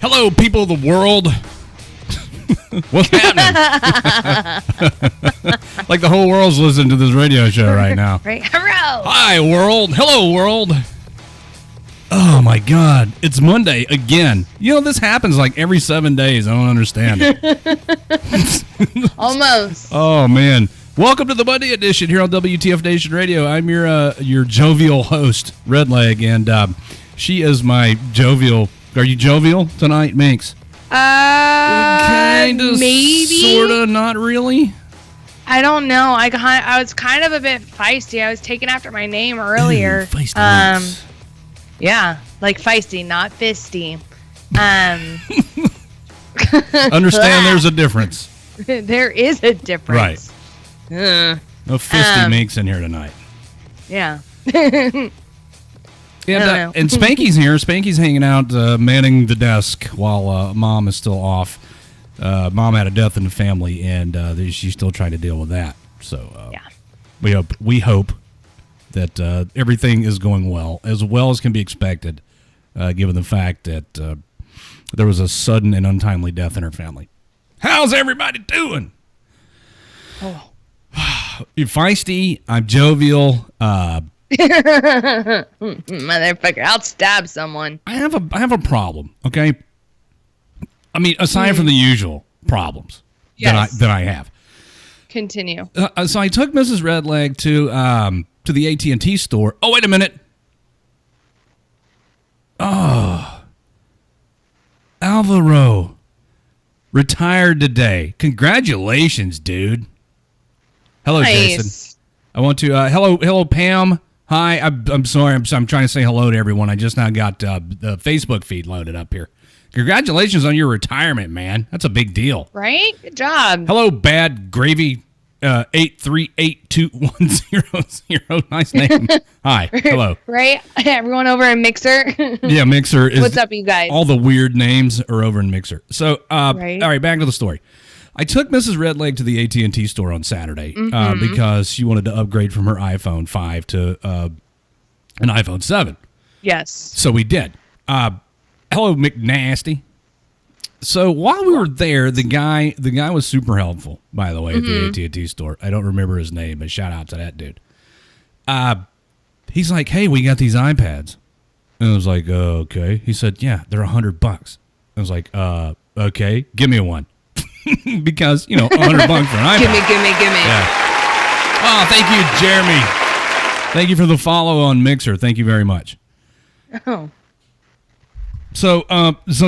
Hello, people of the world. What's happening? Like the whole world's listening to this radio show right now. Right. Hello. Hi, world. Hello, world. Oh, my God. It's Monday again. You know, this happens like every 7 days. I don't understand it. Almost. Oh, man. Welcome to the Monday edition here on WTF Nation Radio. I'm your jovial host, Redleg, and she is my jovial. Are you jovial tonight, Minx? Kinda, maybe. Sorta, not really. I don't know. I was kind of a bit feisty. I was taken after my name earlier. Ooh, feisty. Yeah, like feisty, not fisty. Understand there's a difference. There is a difference. Right. No fisty Minx in here tonight. Yeah. And Spanky's here. Spanky's hanging out, manning the desk while Mom is still off. Mom had a death in the family, and she's still trying to deal with that. So yeah. we hope that everything is going well as can be expected, given the fact that there was a sudden and untimely death in her family. How's everybody doing? Oh. You're feisty. I'm jovial. Motherfucker, I'll stab someone. I have a problem, okay? I mean, aside from the usual problems that I have. Continue. So I took Mrs. Redleg to the AT&T store. Oh, wait a minute. Oh. Alvaro retired today. Congratulations, dude. Hello, nice. Jason. I want to hello Pam. Hi, I'm sorry. I'm trying to say hello to everyone. I just now got the Facebook feed loaded up here. Congratulations on your retirement, man. That's a big deal. Right? Good job. Hello, Bad Gravy 8382100. Nice name. Hi. Hello. Right? Everyone over in Mixer. Yeah, Mixer is. What's up, you guys? All the weird names are over in Mixer. So, right. All right, back to the story. I took Mrs. Redleg to the AT&T store on Saturday because she wanted to upgrade from her iPhone 5 to an iPhone 7. Yes. So we did. Hello, McNasty. So while we were there, the guy was super helpful, by the way, at the AT&T store. I don't remember his name, but shout out to that dude. He's like, hey, we got these iPads. And I was like, okay. He said, yeah, they're $100. I was like, okay, give me one. Because, $100 for an iPad. Gimme. Yeah. Oh, thank you, Jeremy. Thank you for the follow on Mixer. Thank you very much. Oh. So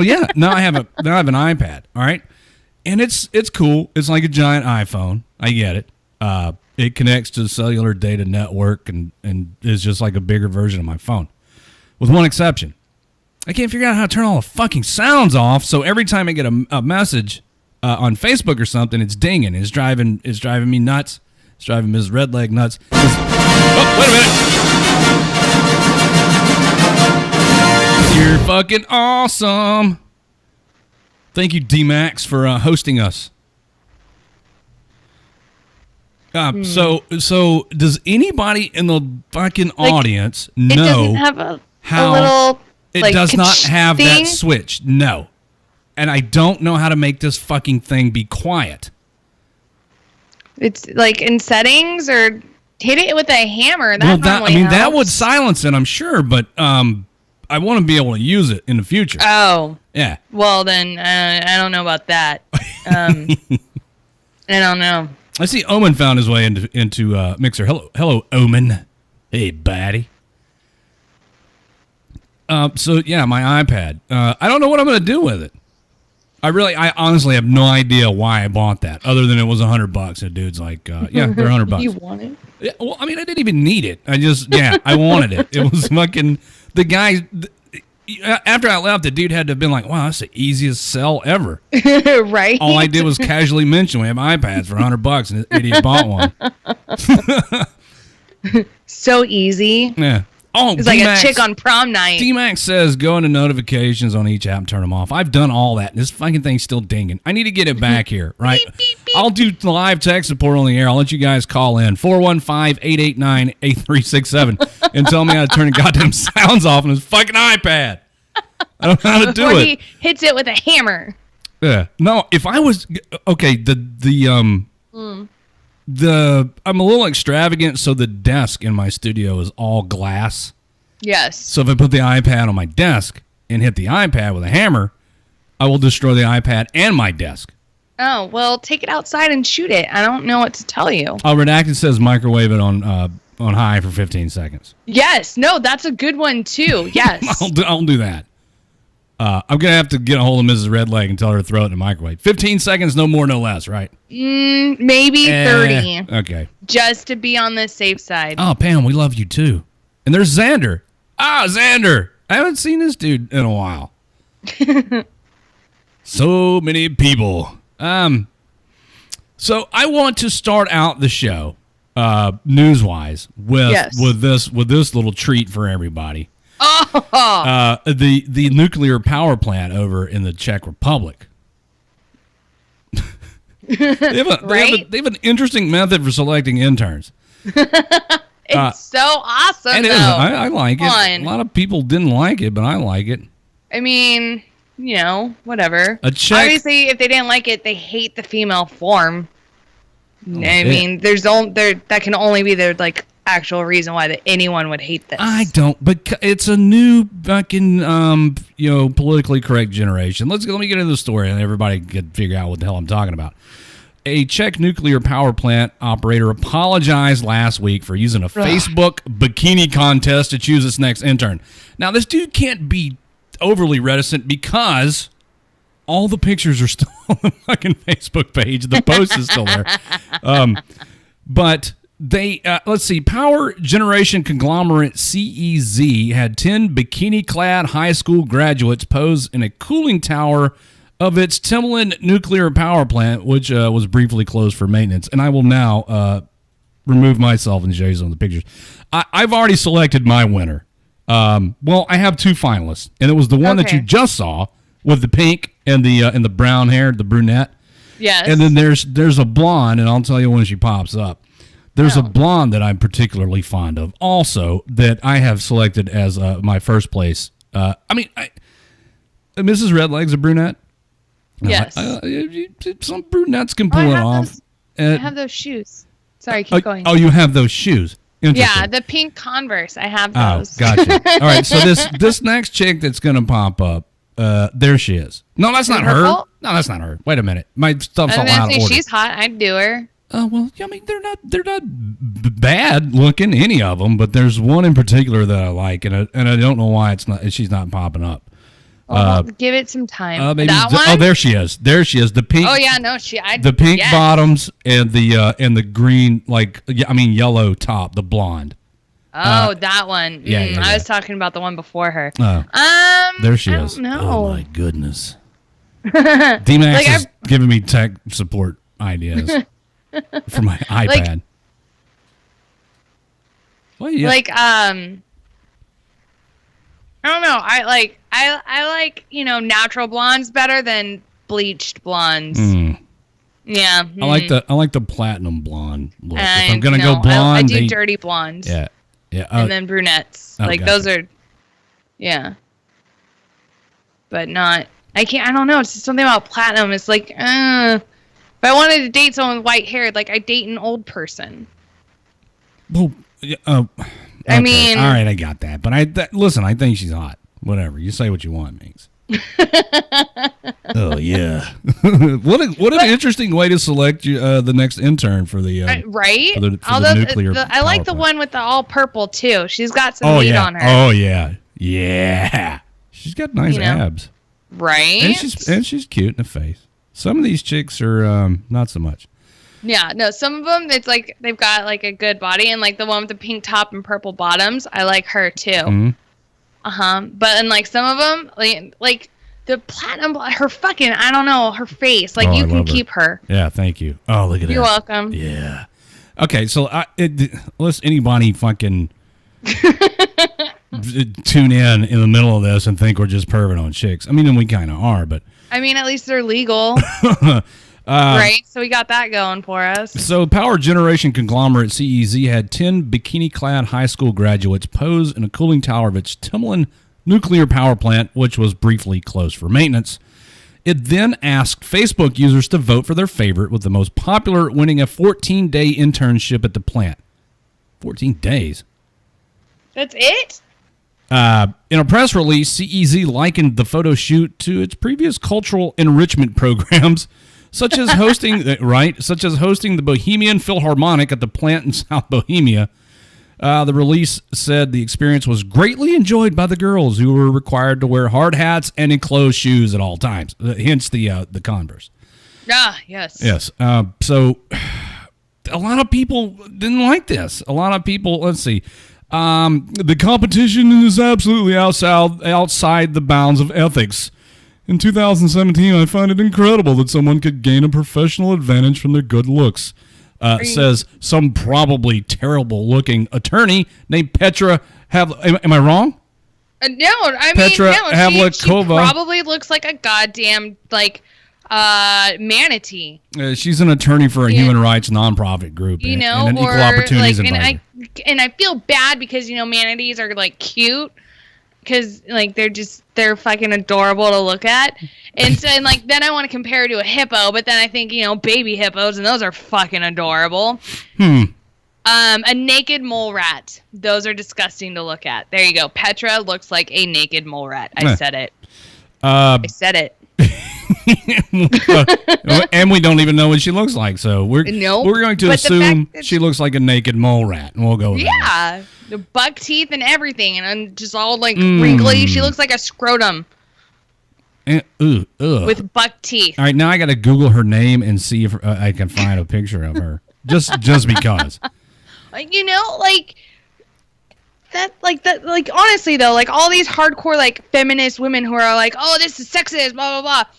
yeah, now I have an iPad, all right? And it's cool. It's like a giant iPhone. I get it. It connects to the cellular data network and is just like a bigger version of my phone. With one exception. I can't figure out how to turn all the fucking sounds off, so every time I get a message on Facebook or something, it's dinging. It's driving me nuts. It's driving Ms. Redleg nuts. Oh, wait a minute. You're fucking awesome. Thank you, D-Max, for hosting us. So does anybody in the fucking audience know how it does not have that switch? No. And I don't know how to make this fucking thing be quiet. It's like in settings, or hit it with a hammer. That would silence it, I'm sure, but I want to be able to use it in the future. Oh. Yeah. Well, then I don't know about that. I don't know. I see Omen found his way into Mixer. Hello, Omen. Hey, buddy. So yeah, my iPad. I don't know what I'm going to do with it. I honestly have no idea why I bought that, other than it was $100. And dude's like, yeah, they're $100. You want it? Yeah, well, I mean, I didn't even need it. I wanted it. It was fucking the guy. After I left, the dude had to have been like, wow, that's the easiest sell ever. Right. All I did was casually mention we have iPads for $100, and the idiot bought one. So easy. Yeah. Oh, it's like a chick on prom night. D-Max says go into notifications on each app and turn them off. I've done all that, and this fucking thing's still dinging. I need to get it back here, right? Beep, beep, beep. I'll do live tech support on the air. I'll let you guys call in 415-889-8367 and tell me how to turn the goddamn sounds off on this fucking iPad. I don't know how to do it. He hits it with a hammer. Yeah. No, if I was okay, I'm a little extravagant, so the desk in my studio is all glass. Yes. So if I put the iPad on my desk and hit the iPad with a hammer, I will destroy the iPad and my desk. Oh, well, take it outside and shoot it. I don't know what to tell you. Redacted says microwave it on high for 15 seconds. Yes. No, that's a good one, too. Yes. I'll do that. I'm going to have to get a hold of Mrs. Redleg and tell her to throw it in the microwave. 15 seconds, no more, no less, right? Maybe 30. Okay. Just to be on the safe side. Oh, Pam, we love you, too. And there's Xander. Xander. I haven't seen this dude in a while. So many people. So I want to start out the show, news-wise, with this little treat for everybody. Oh. The nuclear power plant over in the Czech Republic. they have an interesting method for selecting interns. It's so awesome. It is. I like it. A lot of people didn't like it, but I like it. I mean, whatever. Obviously, if they didn't like it, they hate the female form. I mean, that can only be their actual reason why anyone would hate this. I don't, but it's a new fucking politically correct generation. Let me get into the story and everybody can figure out what the hell I'm talking about. A Czech nuclear power plant operator apologized last week for using a Facebook bikini contest to choose its next intern. Now, this dude can't be overly reticent because all the pictures are still on the fucking Facebook page. The post is still there. But they, let's see, power generation conglomerate CEZ had 10 bikini-clad high school graduates pose in a cooling tower of its Timlin nuclear power plant, which was briefly closed for maintenance. And I will now remove myself and show you some of the pictures. I've already selected my winner. Well, I have two finalists, and it was the one that you just saw with the pink and the brown hair, the brunette. Yes. And then there's a blonde, and I'll tell you when she pops up. There's a blonde that I'm particularly fond of, also that I have selected as my first place. Mrs. Redleg's a brunette. Yes. Some brunettes can pull it off. I have those shoes. Sorry, keep going. Oh, you have those shoes. Yeah, the pink Converse. I have those. Oh, gotcha. All right, so this next chick that's going to pop up, there she is. No, that's not her. No, that's not her. Wait a minute. My stuff's all out of order. She's hot. I'd do her. Well, I mean, they're not bad looking, any of them, but there's one in particular that I like, and I don't know why she's not popping up. Give it some time. Maybe that one? Oh, there she is. There she is. The pink. Oh yeah, no, the pink bottoms and the green, yellow top, the blonde. Oh, that one. Yeah, I was talking about the one before her. There she is. No. Oh my goodness. D-Max is giving me tech support ideas for my iPad. I don't know. I like natural blondes better than bleached blondes. Yeah. I like the platinum blonde look. If I'm gonna go blonde, I do dirty blondes. Yeah. And then brunettes. Those are. Yeah. But not. I can't. I don't know. It's just something about platinum. It's like, if I wanted to date someone with white hair, I date an old person. Well. Okay. I mean, all right, I got that. But listen, I think she's hot. Whatever, you say what you want, Minx. Oh yeah, what an interesting way to select the next intern for the right. For the nuclear. I like the one with the all purple too. She's got some meat on her. Oh yeah, she's got nice abs. Right. And she's cute in the face. Some of these chicks are not so much. Yeah, no, some of them, it's like they've got like a good body, and like the one with the pink top and purple bottoms, I like her too. Mm-hmm. But and like some of them, like the platinum, her fucking, I don't know, her face, like you can keep her. Yeah, thank you. Oh, look at that. You're welcome. Yeah. Okay, so let's anybody fucking tune in the middle of this and think we're just perving on chicks. I mean, and we kind of are, but I mean, at least they're legal. Right, so we got that going for us. So power generation conglomerate CEZ had 10 bikini-clad high school graduates pose in a cooling tower of its Timlin nuclear power plant, which was briefly closed for maintenance. It then asked Facebook users to vote for their favorite, with the most popular winning a 14-day internship at the plant. 14 days. That's it? In a press release, CEZ likened the photo shoot to its previous cultural enrichment programs, such as hosting the Bohemian Philharmonic at the plant in South Bohemia. The release said the experience was greatly enjoyed by the girls, who were required to wear hard hats and enclosed shoes at all times. Hence the Converse. Ah, yes. Yes. So a lot of people didn't like this. A lot of people. Let's see. The competition is absolutely outside the bounds of ethics. In 2017, I find it incredible that someone could gain a professional advantage from their good looks, says some probably terrible-looking attorney named Petra am I wrong? No, I Petra mean, no. Havlikova. She probably looks like a goddamn, manatee. She's an attorney for a human rights nonprofit group, and an equal opportunities advisor. And I feel bad because, manatees are, cute. Because they're fucking adorable to look at, and so then I want to compare it to a hippo, but then I think baby hippos, and those are fucking adorable. A naked mole rat, those are disgusting to look at. There you go. Petra looks like a naked mole rat. I said it. I said it. And we don't even know what she looks like, so we're going to assume she looks like a naked mole rat, and we'll go with that. The buck teeth and everything, and just all wrinkly. She looks like a scrotum with buck teeth. All right, now I got to Google her name and see if I can find a picture of her, just because. Honestly though, all these hardcore feminist women who are like, oh, this is sexist, blah blah blah.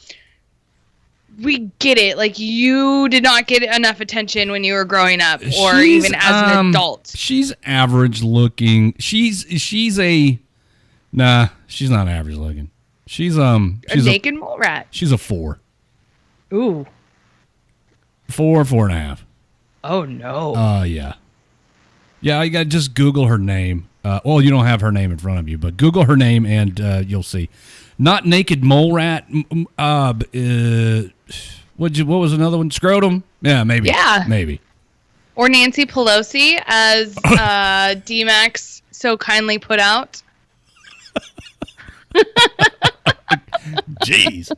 We get it. You did not get enough attention when you were growing up, or even as an adult. She's average looking. She's not average looking. She's a naked mole rat. She's a 4. Ooh. 4.5. Oh no. Yeah. Yeah, you got to just Google her name. Well, you don't have her name in front of you, but Google her name and you'll see. Not naked mole rat. What was another one? Scrotum? Yeah, maybe. Yeah. Maybe. Or Nancy Pelosi, as D-Max so kindly put out. Jeez.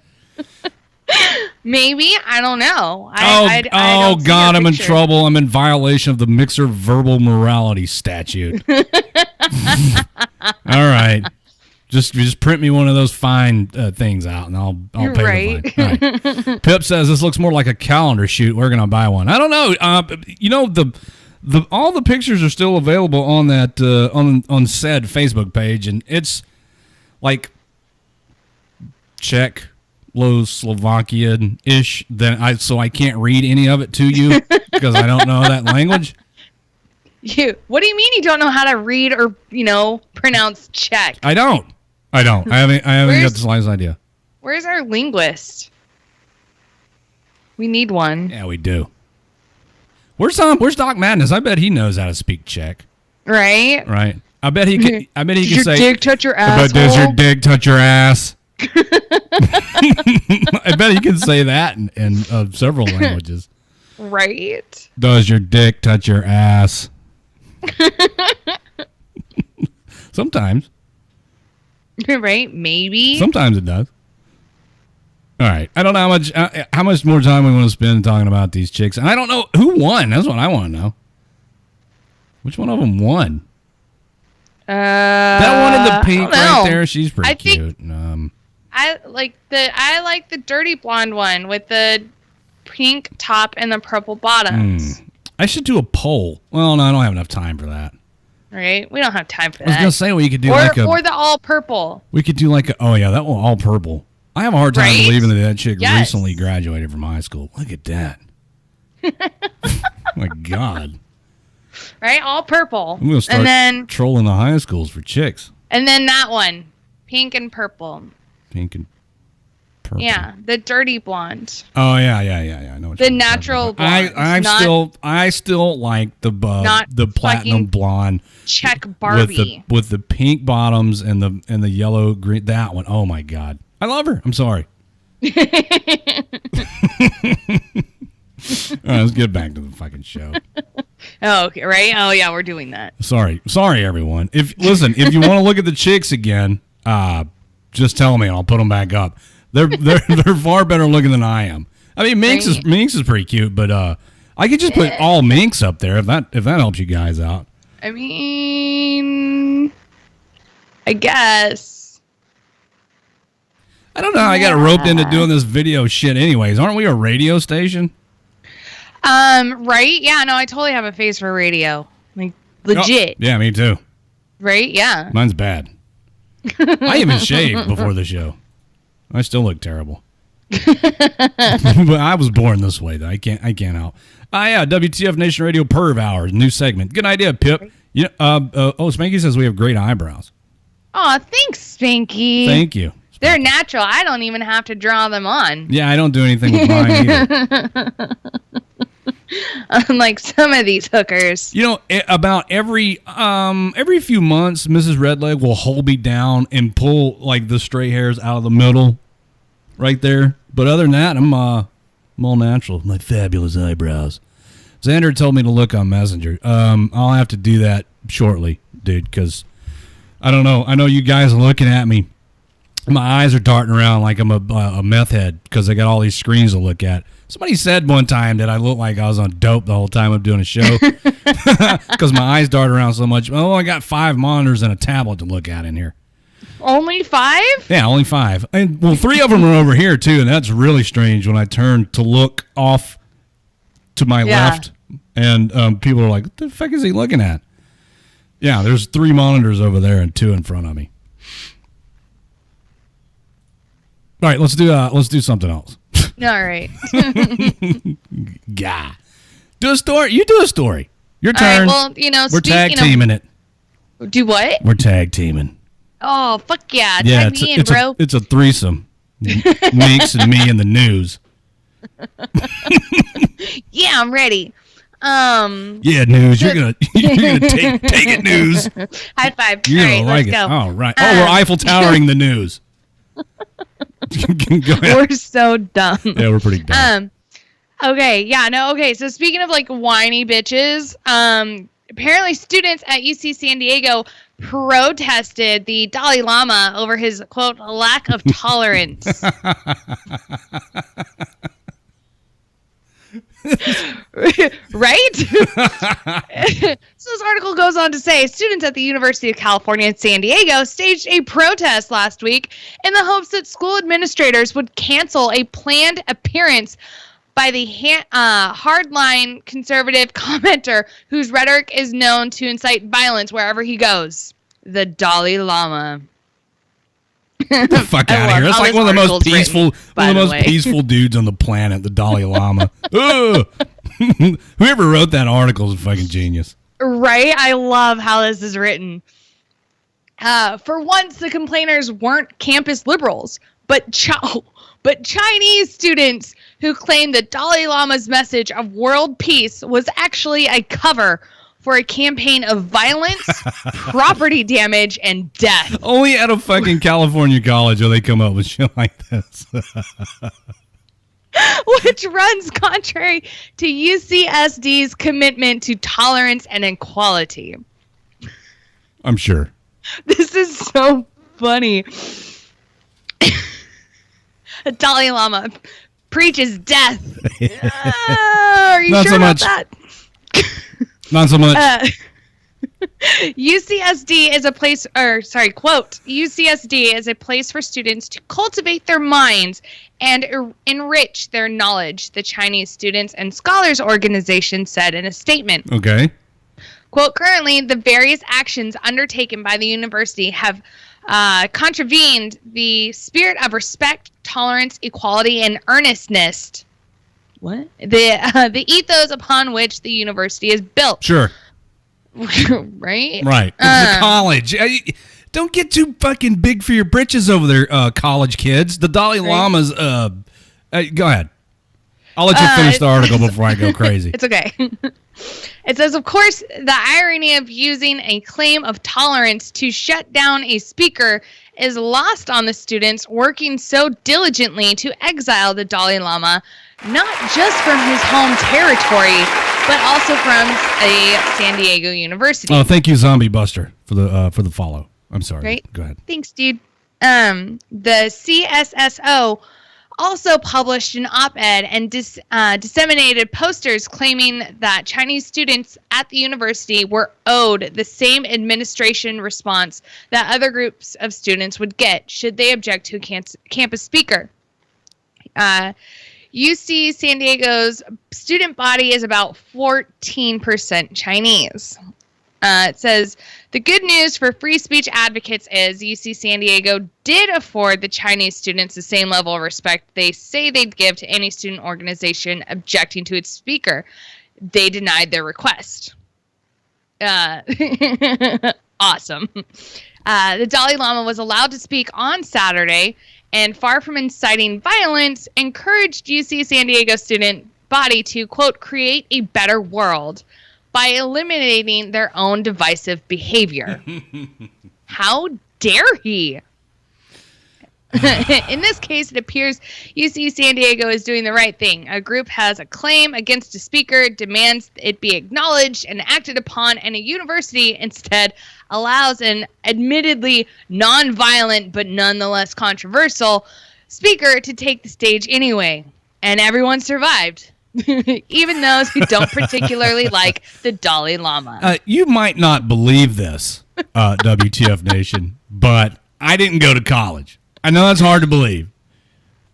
Maybe. I don't know. I God, I'm in trouble. I'm in violation of the Mixer Verbal Morality Statute. All right. Just print me one of those fine things out, and I'll pay the fine. All right. Pip says this looks more like a calendar shoot. We're gonna buy one. I don't know. All the pictures are still available on that on said Facebook page, and it's like Czechoslovakian-ish. So I can't read any of it to you because I don't know that language. What do you mean you don't know how to read or pronounce Czech? I don't. I haven't got the slightest idea. Where's our linguist? We need one. Yeah, we do. Where's Doc Madness? I bet he knows how to speak Czech. Right. Right. I bet he could. I bet he could say. Does your dick touch your ass? Does your dick touch your ass? I bet he can say that in several languages. Right. Does your dick touch your ass? Sometimes. Right, maybe. Sometimes it does. All right. I don't know how much more time we want to spend talking about these chicks. And I don't know who won. That's what I want to know. Which one of them won? That one in the pink right there. She's pretty cute. I like the dirty blonde one with the pink top and the purple bottoms. I should do a poll. Well, no, I don't have enough time for that. Right? We don't have time for that. I was gonna say you could do or the all purple. We could do that one all purple. I have a hard time believing that chick recently graduated from high school. Look at that. My God. Right? All purple. I'm gonna start trolling the high schools for chicks. And then that one, pink and purple. Pink and purple. Yeah, the dirty blonde. Oh yeah. I know what the natural blonde. I still like the platinum blonde. Check Barbie with the pink bottoms and the yellow green. That one. Oh my God, I love her. I'm sorry. All right, let's get back to the fucking show. Oh, okay, right? Oh yeah, we're doing that. Sorry everyone. If you want to look at the chicks again, just tell me and I'll put them back up. They're far better looking than I am. I mean, Minx is pretty cute, but I could just put all Minx up there if that helps you guys out. I mean, I guess. I don't know. I got roped into doing this video shit anyways. Aren't we a radio station? Right? Yeah, no, I totally have a face for radio. Like, legit. Oh, yeah, me too. Right? Yeah. Mine's bad. I even shaved before the show. I still look terrible. But I was born this way, though. I can't help. Yeah, WTF Nation Radio Perv Hours, new segment. Good idea, Pip. You know, Spanky says we have great eyebrows. Oh, thanks, Spanky. Thank you. They're natural. I don't even have to draw them on. Yeah, I don't do anything with mine either. Unlike some of these hookers. You know, about every few months, Mrs. Redleg will hold me down and pull like the stray hairs out of the middle, right there. But other than that, I'm all natural. My fabulous eyebrows. Xander told me to look on Messenger. I'll have to do that shortly, dude, because I don't know. I know you guys are looking at me. My eyes are darting around like I'm a meth head because I got all these screens to look at. Somebody said one time that I looked like I was on dope the whole time I'm doing a show because my eyes dart around so much. Oh, I got 5 monitors and a tablet to look at in here. Only 5? Yeah, only 5. And, well, 3 of them are over here, too, and that's really strange when I turn to look off to my left, and people are like, what the fuck is he looking at? Yeah, there's 3 monitors over there and 2 in front of me. All right, let's do something else. All right. Gah. Do a story. You do a story. Your turn. All right, well, we're tag teaming it. Do what? We're tag teaming. Oh, fuck yeah. Tag me in, bro. It's a threesome. Minx and me in the news. Yeah, I'm ready. Yeah, news. You're gonna take it, news. High five. You're gonna like it. Go. Oh, right. We're Eiffel Towering the news. Go ahead. We're so dumb. Yeah, we're pretty dumb. Okay. Yeah. No. Okay. So speaking of like whiny bitches, apparently students at UC San Diego protested the Dalai Lama over his quote lack of tolerance. Right? So this article goes on to say students at the University of California in San Diego staged a protest last week in the hopes that school administrators would cancel a planned appearance by the hardline conservative commenter whose rhetoric is known to incite violence wherever he goes, the Dalai Lama. Get the fuck out of here. That's like one of the most peaceful dudes on the planet, the Dalai Lama. Whoever wrote that article is a fucking genius. Right? I love how this is written. For once, the complainers weren't campus liberals, but Chinese students who claimed the Dalai Lama's message of world peace was actually a cover for a campaign of violence, property damage, and death. Only at a fucking California college will they come up with shit like this. Which runs contrary to UCSD's commitment to tolerance and equality. I'm sure. This is so funny. The Dalai Lama preaches death. Are you Not sure so about much. that? Not so much. UCSD is a place, quote, UCSD is a place for students to cultivate their minds and enrich their knowledge, the Chinese Students and Scholars Organization said in a statement. Okay. Quote, currently, the various actions undertaken by the university have contravened the spirit of respect, tolerance, equality, and earnestness. What? The ethos upon which the university is built. Sure. Right? Right. It's a college. Don't get too fucking big for your britches over there, college kids. The Dalai Lama's, go ahead. I'll let you finish the article before I go crazy. It's okay. It says, of course, the irony of using a claim of tolerance to shut down a speaker is lost on the students working so diligently to exile the Dalai Lama, not just from his home territory, but also from a San Diego university. Oh, thank you, Zombie Buster, for the follow. I'm sorry. Right? Go ahead. Thanks, dude. The CSSO also published an op-ed and disseminated posters claiming that Chinese students at the university were owed the same administration response that other groups of students would get should they object to a campus speaker. UC San Diego's student body is about 14% Chinese. It says, the good news for free speech advocates is UC San Diego did afford the Chinese students the same level of respect they say they'd give to any student organization objecting to its speaker. They denied their request. Awesome. The Dalai Lama was allowed to speak on Saturday, and far from inciting violence, encouraged UC San Diego student body to, quote, create a better world by eliminating their own divisive behavior. How dare he? In this case, it appears UC San Diego is doing the right thing. A group has a claim against a speaker, demands it be acknowledged and acted upon, and a university instead allows an admittedly non-violent but nonetheless controversial speaker to take the stage anyway. And everyone survived. Even those who don't particularly like the Dalai Lama. You might not believe this, WTF Nation, but I didn't go to college. I know that's hard to believe.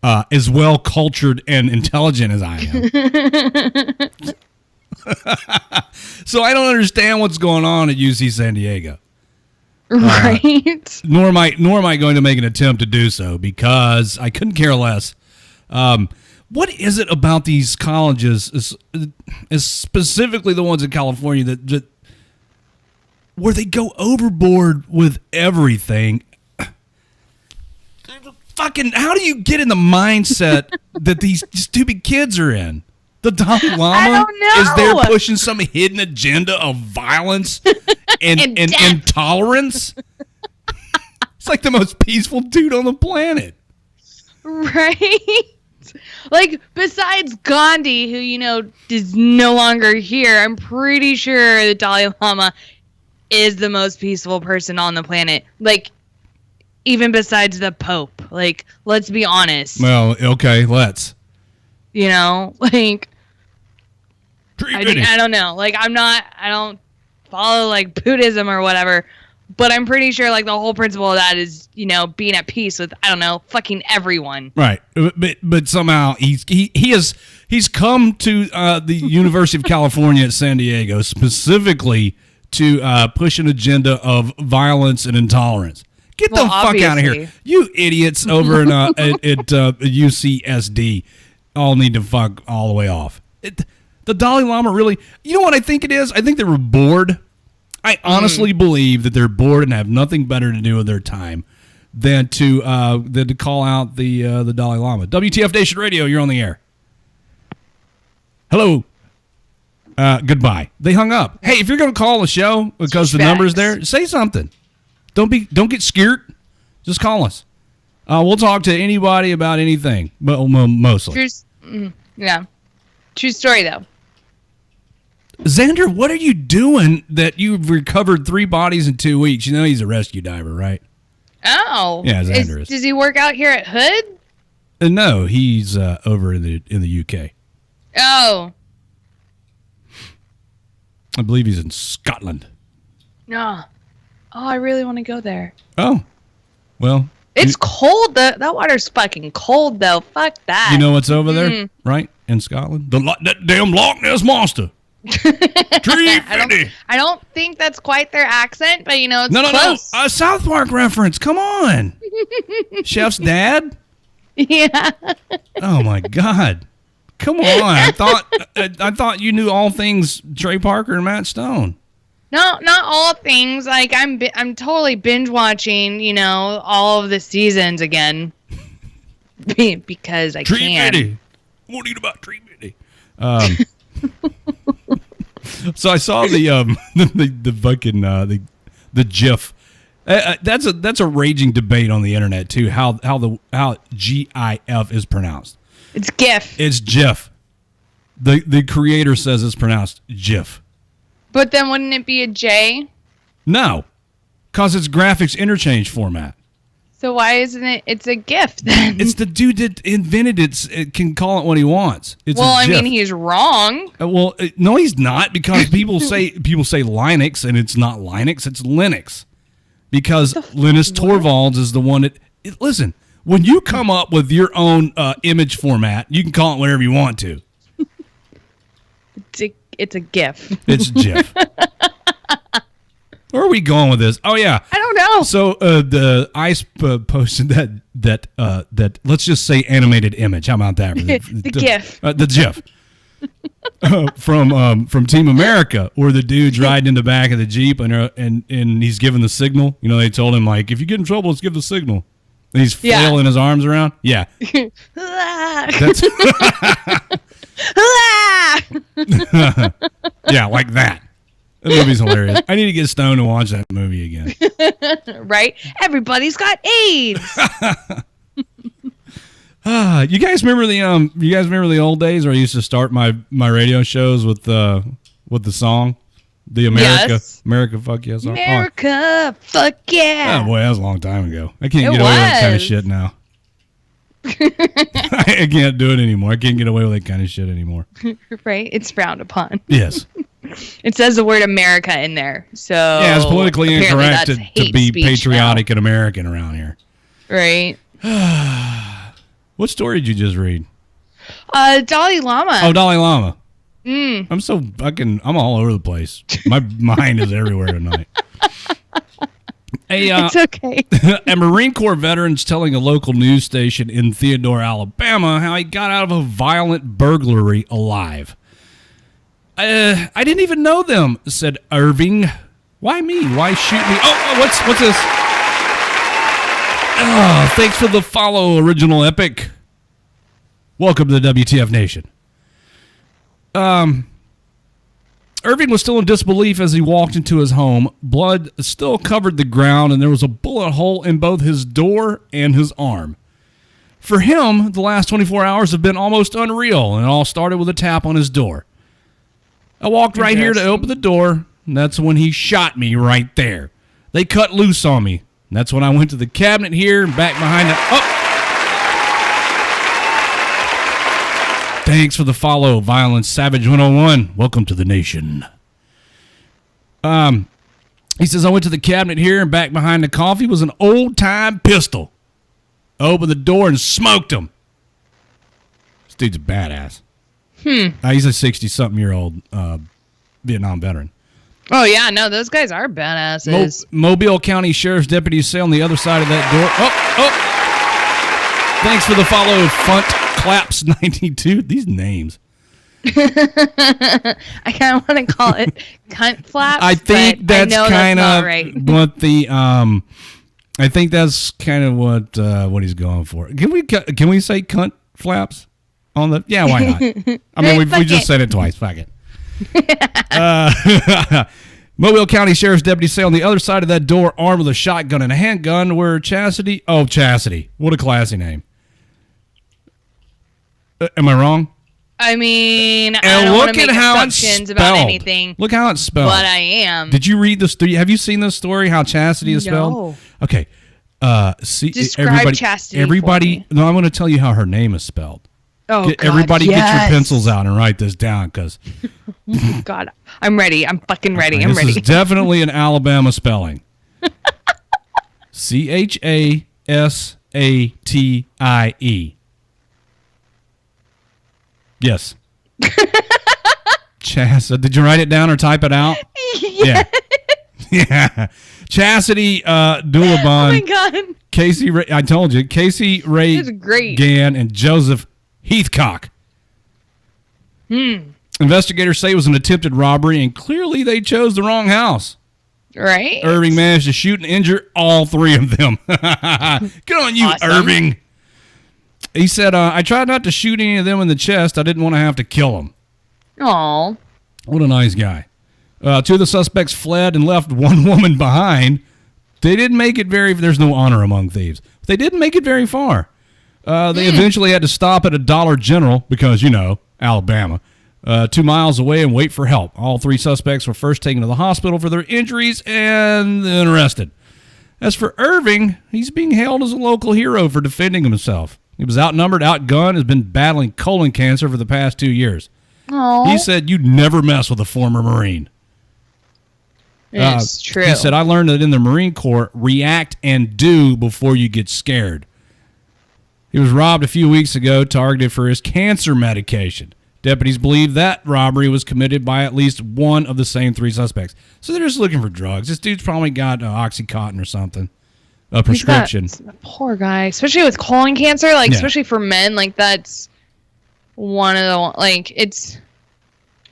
As well cultured and intelligent as I am. So I don't understand what's going on at UC San Diego. Right. Nor am I going to make an attempt to do so because I couldn't care less. What is it about these colleges, is specifically the ones in California, that where they go overboard with everything? Fucking, how do you get in the mindset that these stupid kids are in? The Dalai Lama is there pushing some hidden agenda of violence and intolerance. It's like the most peaceful dude on the planet. Right? Like, besides Gandhi, who, is no longer here, I'm pretty sure the Dalai Lama is the most peaceful person on the planet. Like, even besides the Pope. Like, let's be honest. Well, okay, let's. I don't know. Like, I don't follow, like, Buddhism or whatever. But I'm pretty sure, like, the whole principle of that is, being at peace with, I don't know, fucking everyone. Right. But somehow he's come to the University of California at San Diego specifically to push an agenda of violence and intolerance. Get the fuck out of here. You idiots over at UCSD all need to fuck all the way off. The Dalai Lama really, you know what I think it is? I think they were bored. I honestly believe that they're bored and have nothing better to do with their time than to call out the Dalai Lama. WTF Nation Radio, you're on the air. Hello. Goodbye. They hung up. Hey, if you're going to call the show because the number's there, say something. Don't get scared. Just call us. We'll talk to anybody about anything, but mostly. True story though. Xander, what are you doing that you've recovered 3 bodies in 2 weeks? He's a rescue diver, right? Oh. Yeah, Xander is. Does he work out here at Hood? No, he's over in the UK. Oh. I believe he's in Scotland. No. Oh, I really want to go there. Oh, well. It's cold. That water's fucking cold, though. Fuck that. You know what's over there, right? In Scotland? That damn Loch Ness Monster. I don't think that's quite their accent, but it's close. No. A South Park reference. Come on. Chef's dad? Yeah. Oh, my God. Come on. I thought you knew all things Trey Parker and Matt Stone. No, not all things. Like I'm totally binge watching, all of the seasons again because I Tree can. Bitty. What do you know about Tree Bitty? So I saw the fucking the GIF. That's a raging debate on the internet too. How GIF is pronounced. It's GIF. It's GIF. The creator says it's pronounced GIF. But then wouldn't it be a J? No, because it's graphics interchange format. So why isn't it? It's a GIF then. It's the dude that invented it. It can call it what he wants. It's I mean, he's wrong. No, he's not, because people say Linux, and it's not Linux. It's Linux, because Linus Torvalds is the one that. Listen, when you come up with your own image format, you can call it whatever you want to. It's a GIF. It's GIF. Where are we going with this? Oh yeah, I don't know. So the ICE posted that let's just say animated image. How about that? the GIF. The GIF. From Team America, where the dude's riding in the back of the Jeep and he's giving the signal. They told him, like, if you get in trouble, let's give the signal. And he's flailing his arms around. Yeah. That's yeah, like that. That movie's hilarious. I need to get stoned and watch that movie again. Right? Everybody's got AIDS. You guys remember the old days where I used to start my radio shows with the song, the America Fuck Yeah song? America Fuck Yeah. Oh boy, that was a long time ago. I can't get away with that kind of shit now. I can't do it anymore. I can't get away with that kind of shit anymore. Right? It's frowned upon. Yes. It says the word America in there. So yeah, it's politically incorrect to be patriotic and American around here. Right. What story did you just read? Dalai Lama. Oh, Dalai Lama. I'm all over the place. My mind is everywhere tonight. It's okay. A Marine Corps veteran's telling a local news station in Theodore, Alabama, how he got out of a violent burglary alive. I didn't even know them, said Irving. Why me? Why shoot me? Oh, what's this? Oh, thanks for the follow, Original Epic. Welcome to the WTF Nation. Irving was still in disbelief as he walked into his home. Blood still covered the ground, and there was a bullet hole in both his door and his arm. For him, the last 24 hours have been almost unreal, and it all started with a tap on his door. I walked right here to open the door, and that's when he shot me right there. They cut loose on me. And that's when I went to the cabinet here and back behind the... Oh! Thanks for the follow, Violence Savage 101. Welcome to the nation. He says, I went to the cabinet here and back behind the coffee was an old-time pistol. I opened the door and smoked him. This dude's a badass. He's a 60-something-year-old Vietnam veteran. Oh, yeah, no, those guys are badasses. Mobile County Sheriff's deputies say on the other side of that door. Oh! Thanks for the follow, Funt Claps 92. These names. I kind of want to call it cunt flaps. I think that's kind of right. what the I think that's kind of what he's going for. Can we say cunt flaps on the? Yeah, why not? I mean, we just said it twice. Fuck it. Mobile County Sheriff's deputies say on the other side of that door, armed with a shotgun and a handgun, were Chastity. Oh, Chastity. What a classy name. Am I wrong? I mean, I don't want to make assumptions about anything. Look how it's spelled. But I am. Did you read the story? Have you seen this story, how Chastity is spelled? No. Okay. See, Describe Chastity everybody, for me. No, I'm going to tell you how her name is spelled. Oh, everybody get your pencils out and write this down, because God, I'm ready. I'm fucking ready. I'm ready. This is definitely an Alabama spelling. Chassatie. Yes. Did you write it down or type it out? Yeah. Yeah. Chastity Dulabon. Oh my God. Casey Ray, I told you. Casey Ray Gann and Joseph Heathcock. Investigators say it was an attempted robbery, and clearly they chose the wrong house. Right. Irving managed to shoot and injure all three of them. Good on you, awesome. Irving. He said, I tried not to shoot any of them in the chest. I didn't want to have to kill them. Aw. What a nice guy. Two of the suspects fled and left one woman behind. They didn't make it there's no honor among thieves. They didn't make it very far. They eventually had to stop at a Dollar General because, Alabama, 2 miles away and wait for help. All three suspects were first taken to the hospital for their injuries and then arrested. As for Irving, he's being hailed as a local hero for defending himself. He was outnumbered, outgunned, has been battling colon cancer for the past 2 years. Aww. He said, you'd never mess with a former Marine. It's true. He said, I learned that in the Marine Corps, react and do before you get scared. He was robbed a few weeks ago, targeted for his cancer medication. Deputies believe that robbery was committed by at least one of the same three suspects. So they're just looking for drugs. This dude's probably got Oxycontin or something, a prescription. Poor guy, especially with colon cancer, especially for men, that's one of the,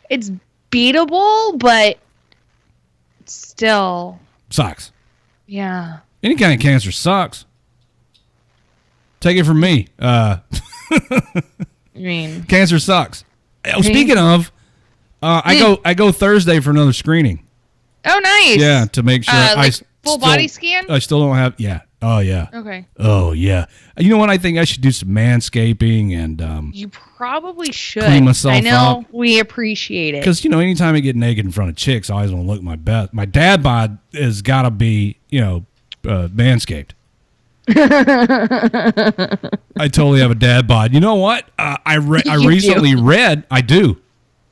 it's beatable, but still sucks. Yeah. Any kind of cancer sucks. Take it from me. I mean, cancer sucks. Speaking of, I go Thursday for another screening. Oh, nice. Yeah, to make sure full body scan. I still don't have. Yeah. Oh yeah. Okay. Oh yeah. You know what? I think I should do some manscaping and. You probably should. Clean myself up. I know we appreciate it. Because anytime I get naked in front of chicks, I always want to look my best. My dad bod has got to be manscaped. I totally have a dad bod. You know what? I recently read. I do.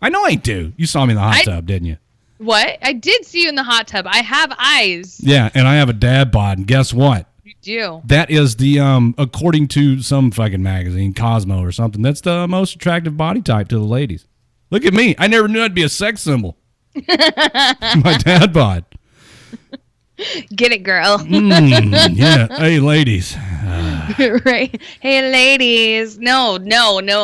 I know I do. You saw me in the hot tub, didn't you? What? I did see you in the hot tub. I have eyes. Yeah, and I have a dad bod, and guess what? You do. That is the according to some fucking magazine, Cosmo or something. That's the most attractive body type to the ladies. Look at me. I never knew I'd be a sex symbol. My dad bod. Get it, girl. Yeah. Hey, ladies. Right. Hey, ladies. No,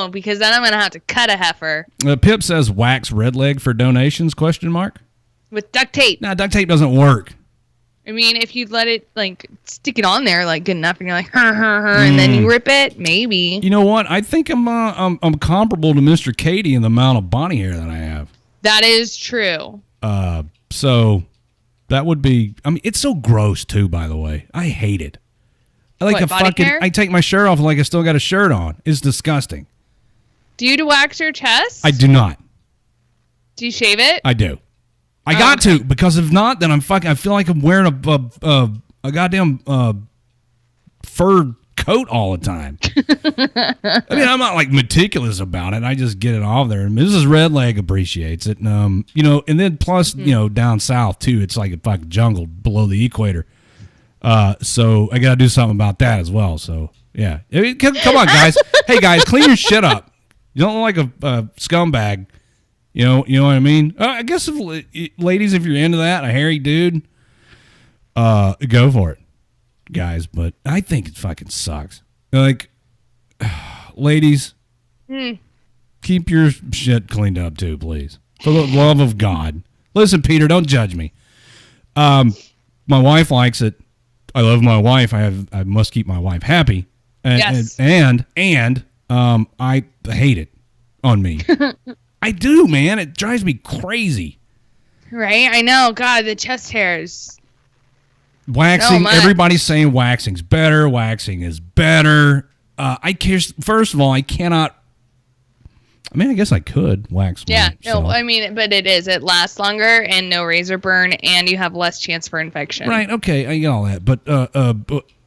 because then I'm going to have to cut a heifer. Pip says wax red leg for donations, ? With duct tape. No, duct tape doesn't work. I mean, if you let it, stick it on there, good enough, and you're like, and then you rip it, maybe. You know what? I think I'm comparable to Mr. Katie in the amount of body hair that I have. That is true. So that would be, it's so gross, too, by the way. I hate it. I take my shirt off like I still got a shirt on. It's disgusting. Do you wax your chest? I do not. Do you shave it? I do. I got to, because if not, then I feel like I'm wearing a goddamn fur coat all the time. I mean, I'm not meticulous about it. I just get it off there. And Mrs. Redleg appreciates it. And, and then plus, down south too, it's like a fucking jungle below the equator. So I got to do something about that as well. So yeah, come on, guys. Hey guys, clean your shit up. You don't look like a scumbag. You know what I mean? I guess ladies, if you're into that, a hairy dude, go for it, guys. But I think it fucking sucks. Ladies, keep your shit cleaned up too, please. For the love of God. Listen, Peter, don't judge me. My wife likes it. I love my wife. I must keep my wife happy. Yes. And I hate it on me. I do, man. It drives me crazy. Right? I know. God, the chest hairs. Waxing. Everybody's saying waxing's better. Waxing is better. First of all, I cannot. I guess I could wax. Yeah. But it is. It lasts longer and no razor burn, and you have less chance for infection. Right. Okay. I get all that, but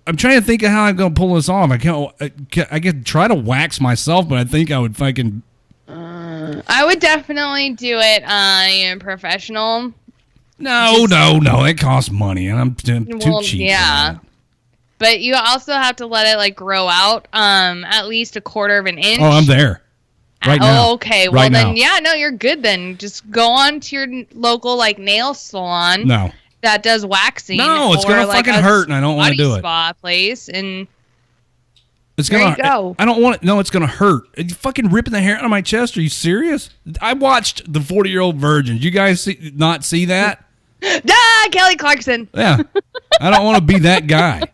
I'm trying to think of how I'm going to pull this off. I could try to wax myself, but I think I would fucking... I would definitely do it in professional. No. It costs money, and I'm too cheap. Yeah. But you also have to let it like grow out at least 1/4 of an inch. Oh, I'm there. Right now. Oh, okay. Well, then, you're good then. Just go on to your local like nail salon. No. That does waxing. No, it's gonna fucking hurt, and I don't want to do it. Spa place, and it's there gonna. You go. I don't want it. No, it's gonna hurt. Are you fucking ripping the hair out of my chest? Are you serious? I watched the 40-Year-Old Virgin. You guys not see that? Kelly Clarkson. Yeah, I don't want to be that guy.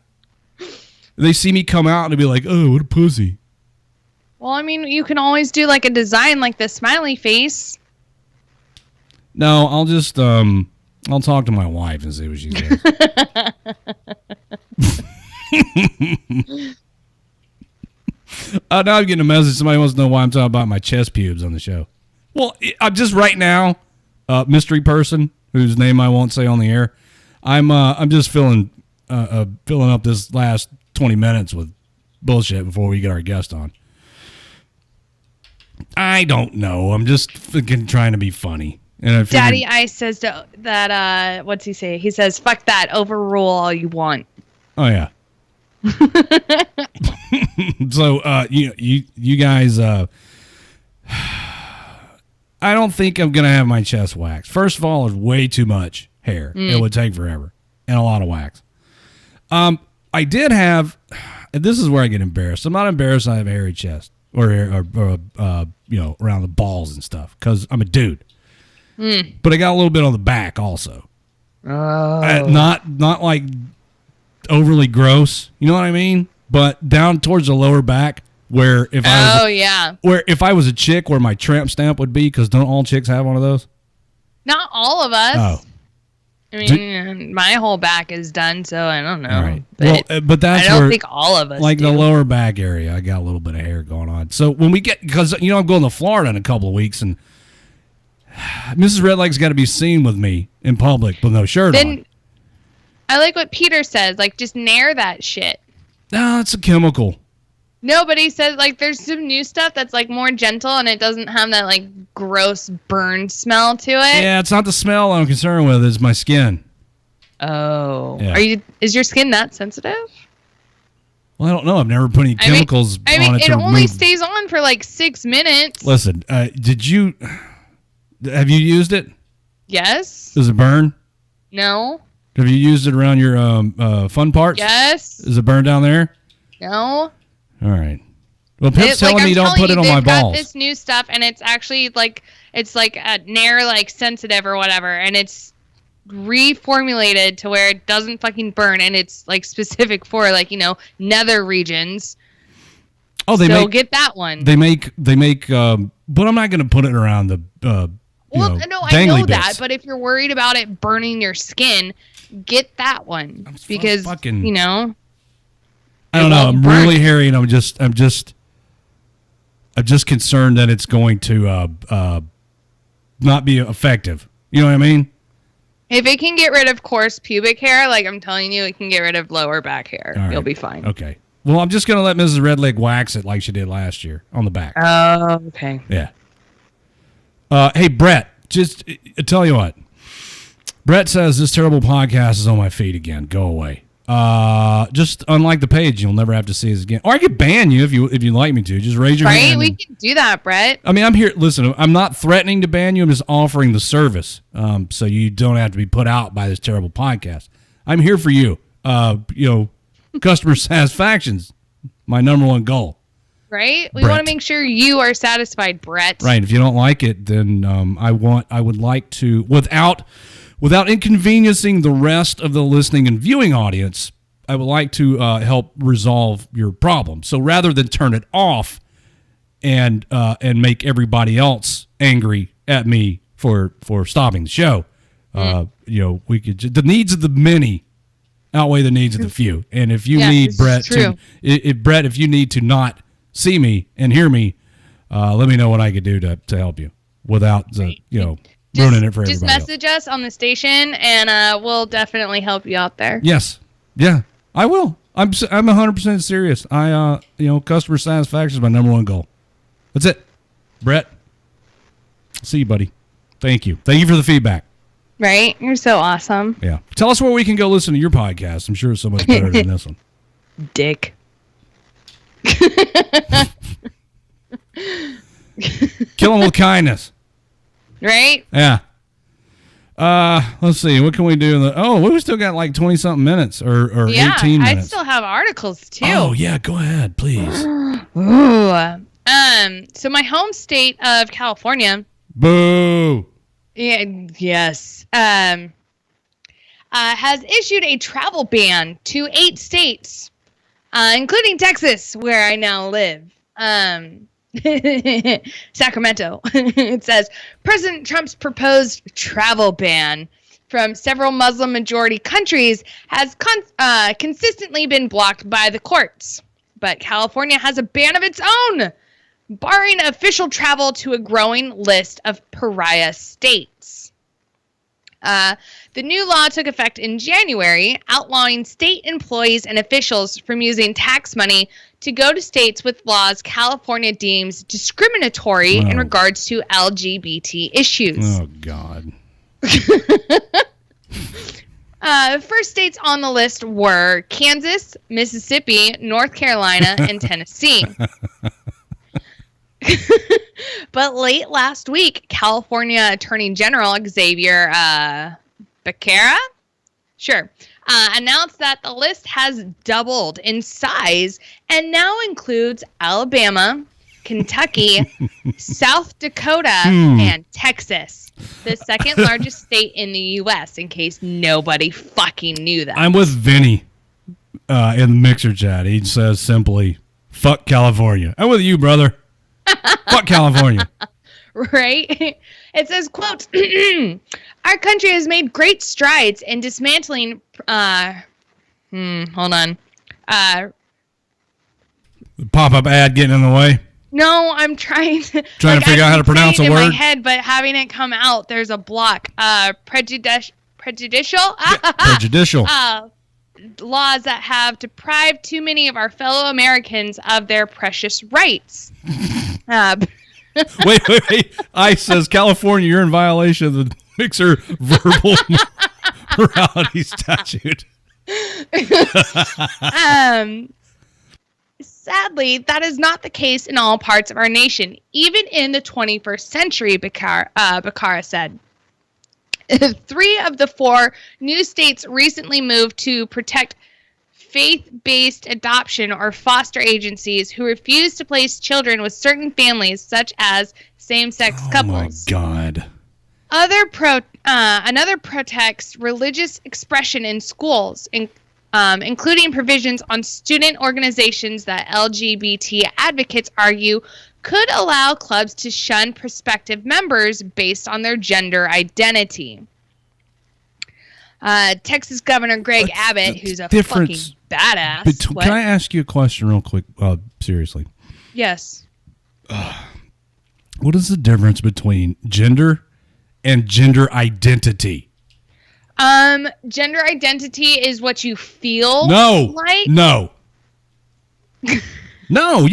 They see me come out and be like, "Oh, what a pussy." Well, I mean, you can always do like a design like the smiley face. No, I'll just I'll talk to my wife and see what she says. Now I'm getting a message. Somebody wants to know why I'm talking about my chest pubes on the show. Well, I'm just right now, mystery person whose name I won't say on the air. I'm just filling up this last 20 minutes with bullshit before we get our guest on. I don't know. I'm just trying to be funny. And Daddy Ice says that what's he say? He says, "Fuck that. Overrule all you want." Oh yeah. So you guys, I don't think I'm gonna have my chest waxed. First of all, it's way too much hair. It would take forever and a lot of wax. I did have, and this is where I get embarrassed. I'm not embarrassed I have a hairy chest or around the balls and stuff because I'm a dude. But I got a little bit on the back also. Not like overly gross, you know what I mean? But down towards the lower back, where if I was a chick, where my tramp stamp would be, because don't all chicks have one of those? Not all of us. Oh. I mean, my whole back is done, so I don't know. All right. But that's I don't think all of us like do. The lower back area, I got a little bit of hair going on. So when we get, because I'm going to Florida in a couple of weeks, and Mrs. Redleg's got to be seen with me in public with no shirt on. I like what Peter says, like just nair that shit. No, it's a chemical. No, but he says like there's some new stuff that's like more gentle and it doesn't have that like gross burn smell to it. Yeah, it's not the smell I'm concerned with, it's my skin. Oh. Yeah. Is your skin that sensitive? Well, I don't know. I've never put any chemicals on it. It only stays on for like 6 minutes. Listen, have you used it? Yes. Does it burn? No. Have you used it around your fun parts? Yes. Does it burn down there? No. All right. Well, Pip's telling me don't put it on my balls. Got this new stuff, and it's actually like a Nair like sensitive or whatever, and it's reformulated to where it doesn't fucking burn, and it's like specific for like nether regions. Oh, get that one. They make, but I'm not going to put it around the. I know bits. that, but if you're worried about it burning your skin, get that one because I don't know. I'm burn. really hairy, and I'm just concerned that it's going to not be effective. You know what I mean? If it can get rid of coarse pubic hair, like I'm telling you, it can get rid of lower back hair. Right. You'll be fine. Okay. Well, I'm just going to let Mrs. Redleg wax it like she did last year on the back. Oh, okay. Yeah. Hey, Brett, just tell you what. Brett says this terrible podcast is on my feed again. Go away. Just unlike the page, you'll never have to see us again. Or I could ban you if you'd like me to. Just raise your hand. Right, we can do that, Brett. I mean, I'm here. Listen, I'm not threatening to ban you. I'm just offering the service, so you don't have to be put out by this terrible podcast. I'm here for you. Customer satisfaction's my number one goal. Right? We want to make sure you are satisfied, Brett. Right. If you don't like it, then I would like to, without inconveniencing the rest of the listening and viewing audience, I would like to help resolve your problem. So rather than turn it off and make everybody else angry at me for stopping the show, we could. The needs of the many outweigh the needs of the few. And if you need Brett if you need to not see me and hear me, let me know what I could do to help you without ruining it for everybody. Just message us on the station, and we'll definitely help you out there. Yes, yeah, I will. I'm 100% serious. Customer satisfaction is my number one goal. That's it. Brett, see you, buddy. Thank you. Thank you for the feedback. Right? You're so awesome. Yeah. Tell us where we can go listen to your podcast. I'm sure it's so much better than this one. Dick. Kill them with kindness. Right? Yeah. Let's see. What can we do? We still got like 20-something minutes or 18 minutes. I still have articles, too. Oh, yeah. Go ahead, please. Ooh. So my home state of California. Boo. Yeah, yes. Has issued a travel ban to 8 states, including Texas, where I now live. Sacramento. It says President Trump's proposed travel ban from several Muslim majority countries has consistently been blocked by the courts. But California has a ban of its own, barring official travel to a growing list of pariah states. The new law took effect in January, outlawing state employees and officials from using tax money to go to states with laws California deems discriminatory in regards to LGBT issues. Oh, God. First states on the list were Kansas, Mississippi, North Carolina, and Tennessee. But late last week, California Attorney General Xavier Becerra announced that the list has doubled in size and now includes Alabama, Kentucky, South Dakota, and Texas, the second largest state in the U.S., in case nobody fucking knew that. I'm with Vinny in the Mixer chat. He says simply, fuck California. I'm with you, brother. Fuck California. Right? It says, quote, our country has made great strides in dismantling, hold on. Pop-up ad getting in the way. No, I'm trying to figure out how to pronounce a word. In my head, but having it come out, there's a block. Prejudicial? Prejudicial. Laws that have deprived too many of our fellow Americans of their precious rights. Wait. ICE says, California, you're in violation of the Mixer verbal morality statute. Sadly, that is not the case in all parts of our nation, even in the 21st century, Becerra said. 3 of the 4 new states recently moved to protect faith-based adoption or foster agencies who refuse to place children with certain families, such as same-sex couples. Oh, my God. Another protects religious expression in schools, including provisions on student organizations that LGBT advocates argue could allow clubs to shun prospective members based on their gender identity. Texas Governor Greg Abbott, who's a fucking badass. Can I ask you a question real quick? Seriously. Yes. What is the difference between gender and gender identity? Gender identity is what you feel like. No, you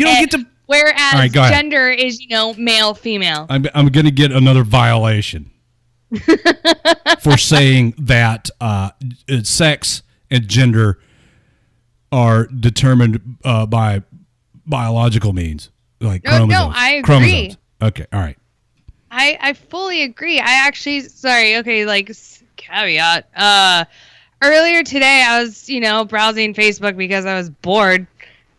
don't get to... Whereas gender is, male, female. I'm going to get another violation for saying that sex and gender are determined by biological means, like chromosomes. No, I agree. Chromosomes. Okay, all right. I fully agree. Caveat. Earlier today, I was, browsing Facebook because I was bored.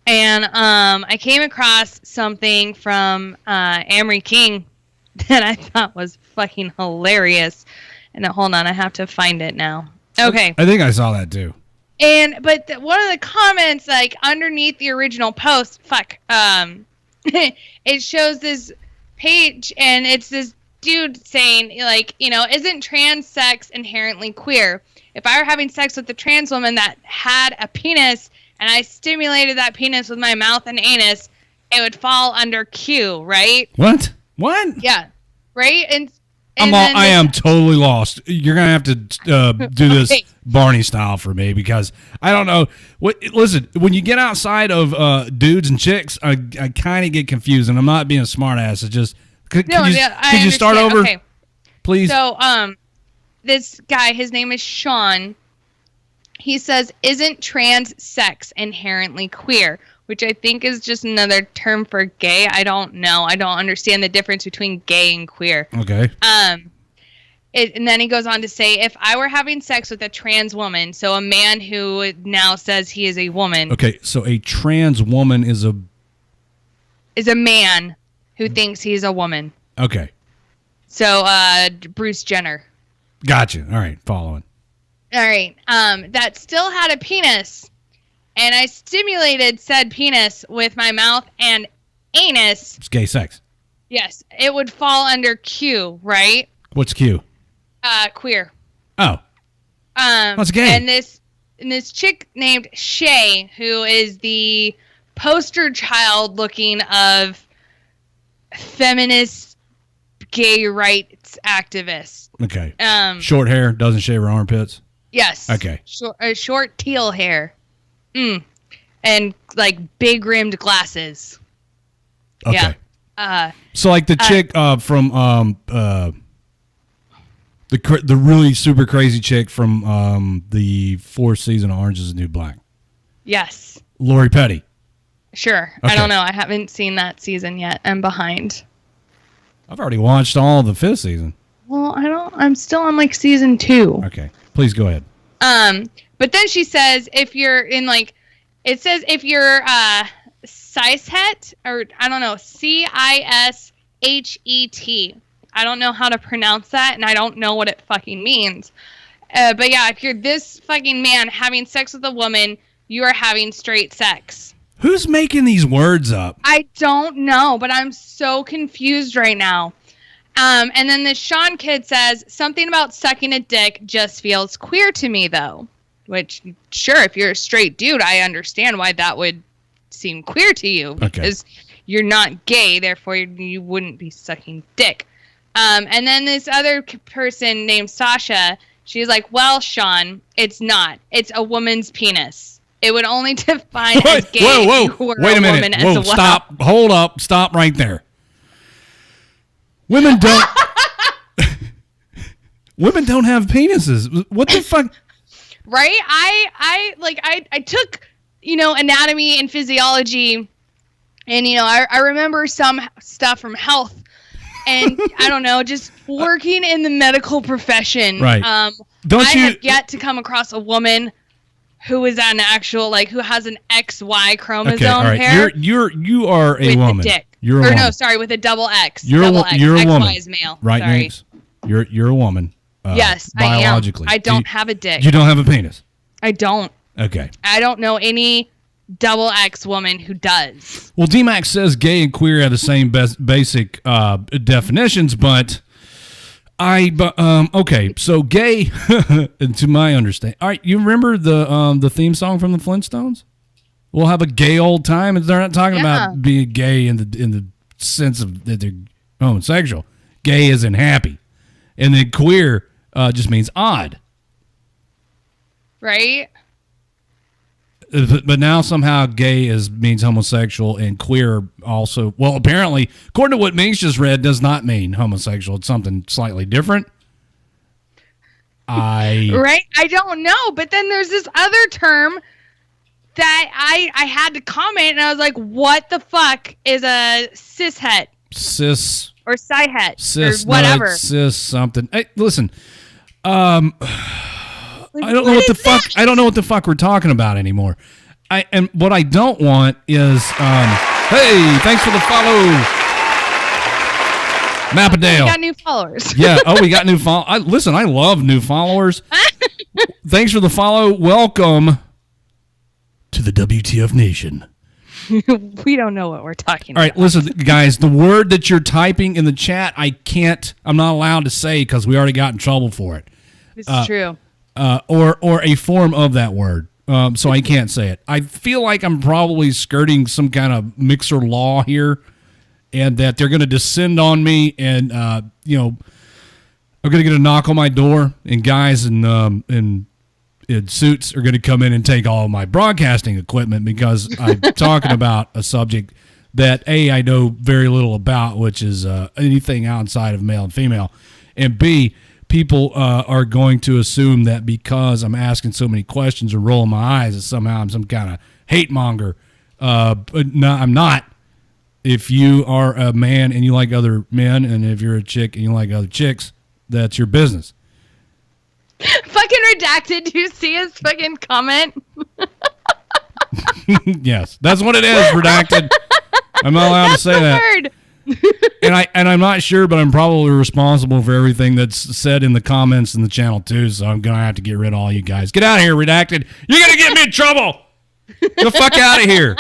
And I came across something from Amory King that I thought was fucking hilarious. And hold on, I have to find it now. Okay. I think I saw that too. But one of the comments, underneath the original post, it shows this page, and it's this dude saying, isn't trans sex inherently queer? If I were having sex with a trans woman that had a penis, and I stimulated that penis with my mouth and anus, it would fall under Q, right? What? Yeah, right? And I am totally lost. You're gonna have to do this Barney style for me because I don't know. Listen, when you get outside of dudes and chicks, I kind of get confused, and I'm not being a smartass. It's just could you start over, please? So this guy, his name is Sean. He says, "Isn't trans sex inherently queer?" Which I think is just another term for gay. I don't know. I don't understand the difference between gay and queer. Okay. And then he goes on to say, if I were having sex with a trans woman, so a man who now says he is a woman. Okay, so a trans woman is a man who thinks he's a woman. Okay. So Bruce Jenner. Gotcha. All right, following. All right. That still had a penis. And I stimulated said penis with my mouth and anus. It's gay sex. Yes. It would fall under Q, right? What's Q? Queer. Oh. That's gay. And this chick named Shay, who is the poster child looking of feminist gay rights activists. Okay. Short hair, doesn't shave her armpits. Yes. Okay. Short teal hair. And like big rimmed glasses. Okay. Yeah. So like the chick from the really super crazy chick from the fourth season of Orange Is the New Black. Yes. Lori Petty. Sure. Okay. I don't know. I haven't seen that season yet. I'm behind. I've already watched all of the fifth season. Well, I'm still on like season 2. Okay. Please go ahead. But then she says if you're in like, it says if you're cishet, or I don't know, CISHET. I don't know how to pronounce that, and I don't know what it fucking means. But yeah, if you're this fucking man having sex with a woman, you are having straight sex. Who's making these words up? I don't know, but I'm so confused right now. And then this Sean kid says, something about sucking a dick just feels queer to me, though. Which, sure, if you're a straight dude, I understand why that would seem queer to you. Because you're not gay, therefore you wouldn't be sucking dick. And then this other person named Sasha, she's like, well, Sean, it's not. It's a woman's penis. It would only define as gay if you were Wait a minute. Woman as well. Stop. Hold up. Stop right there. Women don't... Women don't have penises. What the fuck? Right? I took, anatomy and physiology, and, I remember some stuff from health, and I don't know, just working in the medical profession. Right. I have yet to come across a woman who is an actual, who has an XY chromosome pair. You are a woman. With a dick. You're a woman. No, sorry, with a double X. You're a woman. XY is male. Right, sorry. You're a woman. Yes, biologically. I am. I don't have a dick. You don't have a penis? I don't. Okay. I don't know any double X woman who does. Well, DMAX says gay and queer have the same basic definitions, but okay, so gay, to my understanding. All right, you remember the theme song from the Flintstones? We'll have a gay old time, and they're not talking about being gay in the sense of that they're homosexual. Gay isn't happy, and then queer just means odd. Right. But now somehow gay means homosexual, and queer also. Well, apparently, according to what Minx just read, does not mean homosexual. It's something slightly different. Right? I don't know. But then there's this other term that I had to comment, and I was like, what the fuck is a cishet? Cis. Or scihet. Cis. Or whatever. Cis something. Hey, listen. I don't know what the fuck. I don't know what the fuck we're talking about anymore. And what I don't want is, hey, thanks for the follow, Mapadale. We got new followers. Yeah. Oh, we got new followers. Listen, I love new followers. Thanks for the follow. Welcome to the WTF Nation. We don't know what we're talking about. All right, listen, guys. The word that you're typing in the chat, I'm not allowed to say because we already got in trouble for it. This is true. Or a form of that word. So I can't say it. I feel like I'm probably skirting some kind of mixer law here, and that they're going to descend on me and, I'm going to get a knock on my door, and guys in suits are going to come in and take all of my broadcasting equipment because I'm talking about a subject that, A, I know very little about, which is anything outside of male and female, and B, people are going to assume that because I'm asking so many questions and rolling my eyes that somehow I'm some kind of hate monger. But no, I'm not. If you are a man and you like other men, and if you're a chick and you like other chicks, that's your business. Fucking redacted. Do you see his fucking comment? Yes, that's what it is, redacted. I'm not allowed to say that. Word. and I'm not sure, but I'm probably responsible for everything that's said in the comments in the channel too. So I'm gonna have to get rid of all you guys. Get out of here, redacted. You're gonna get me in trouble. Get the fuck out of here.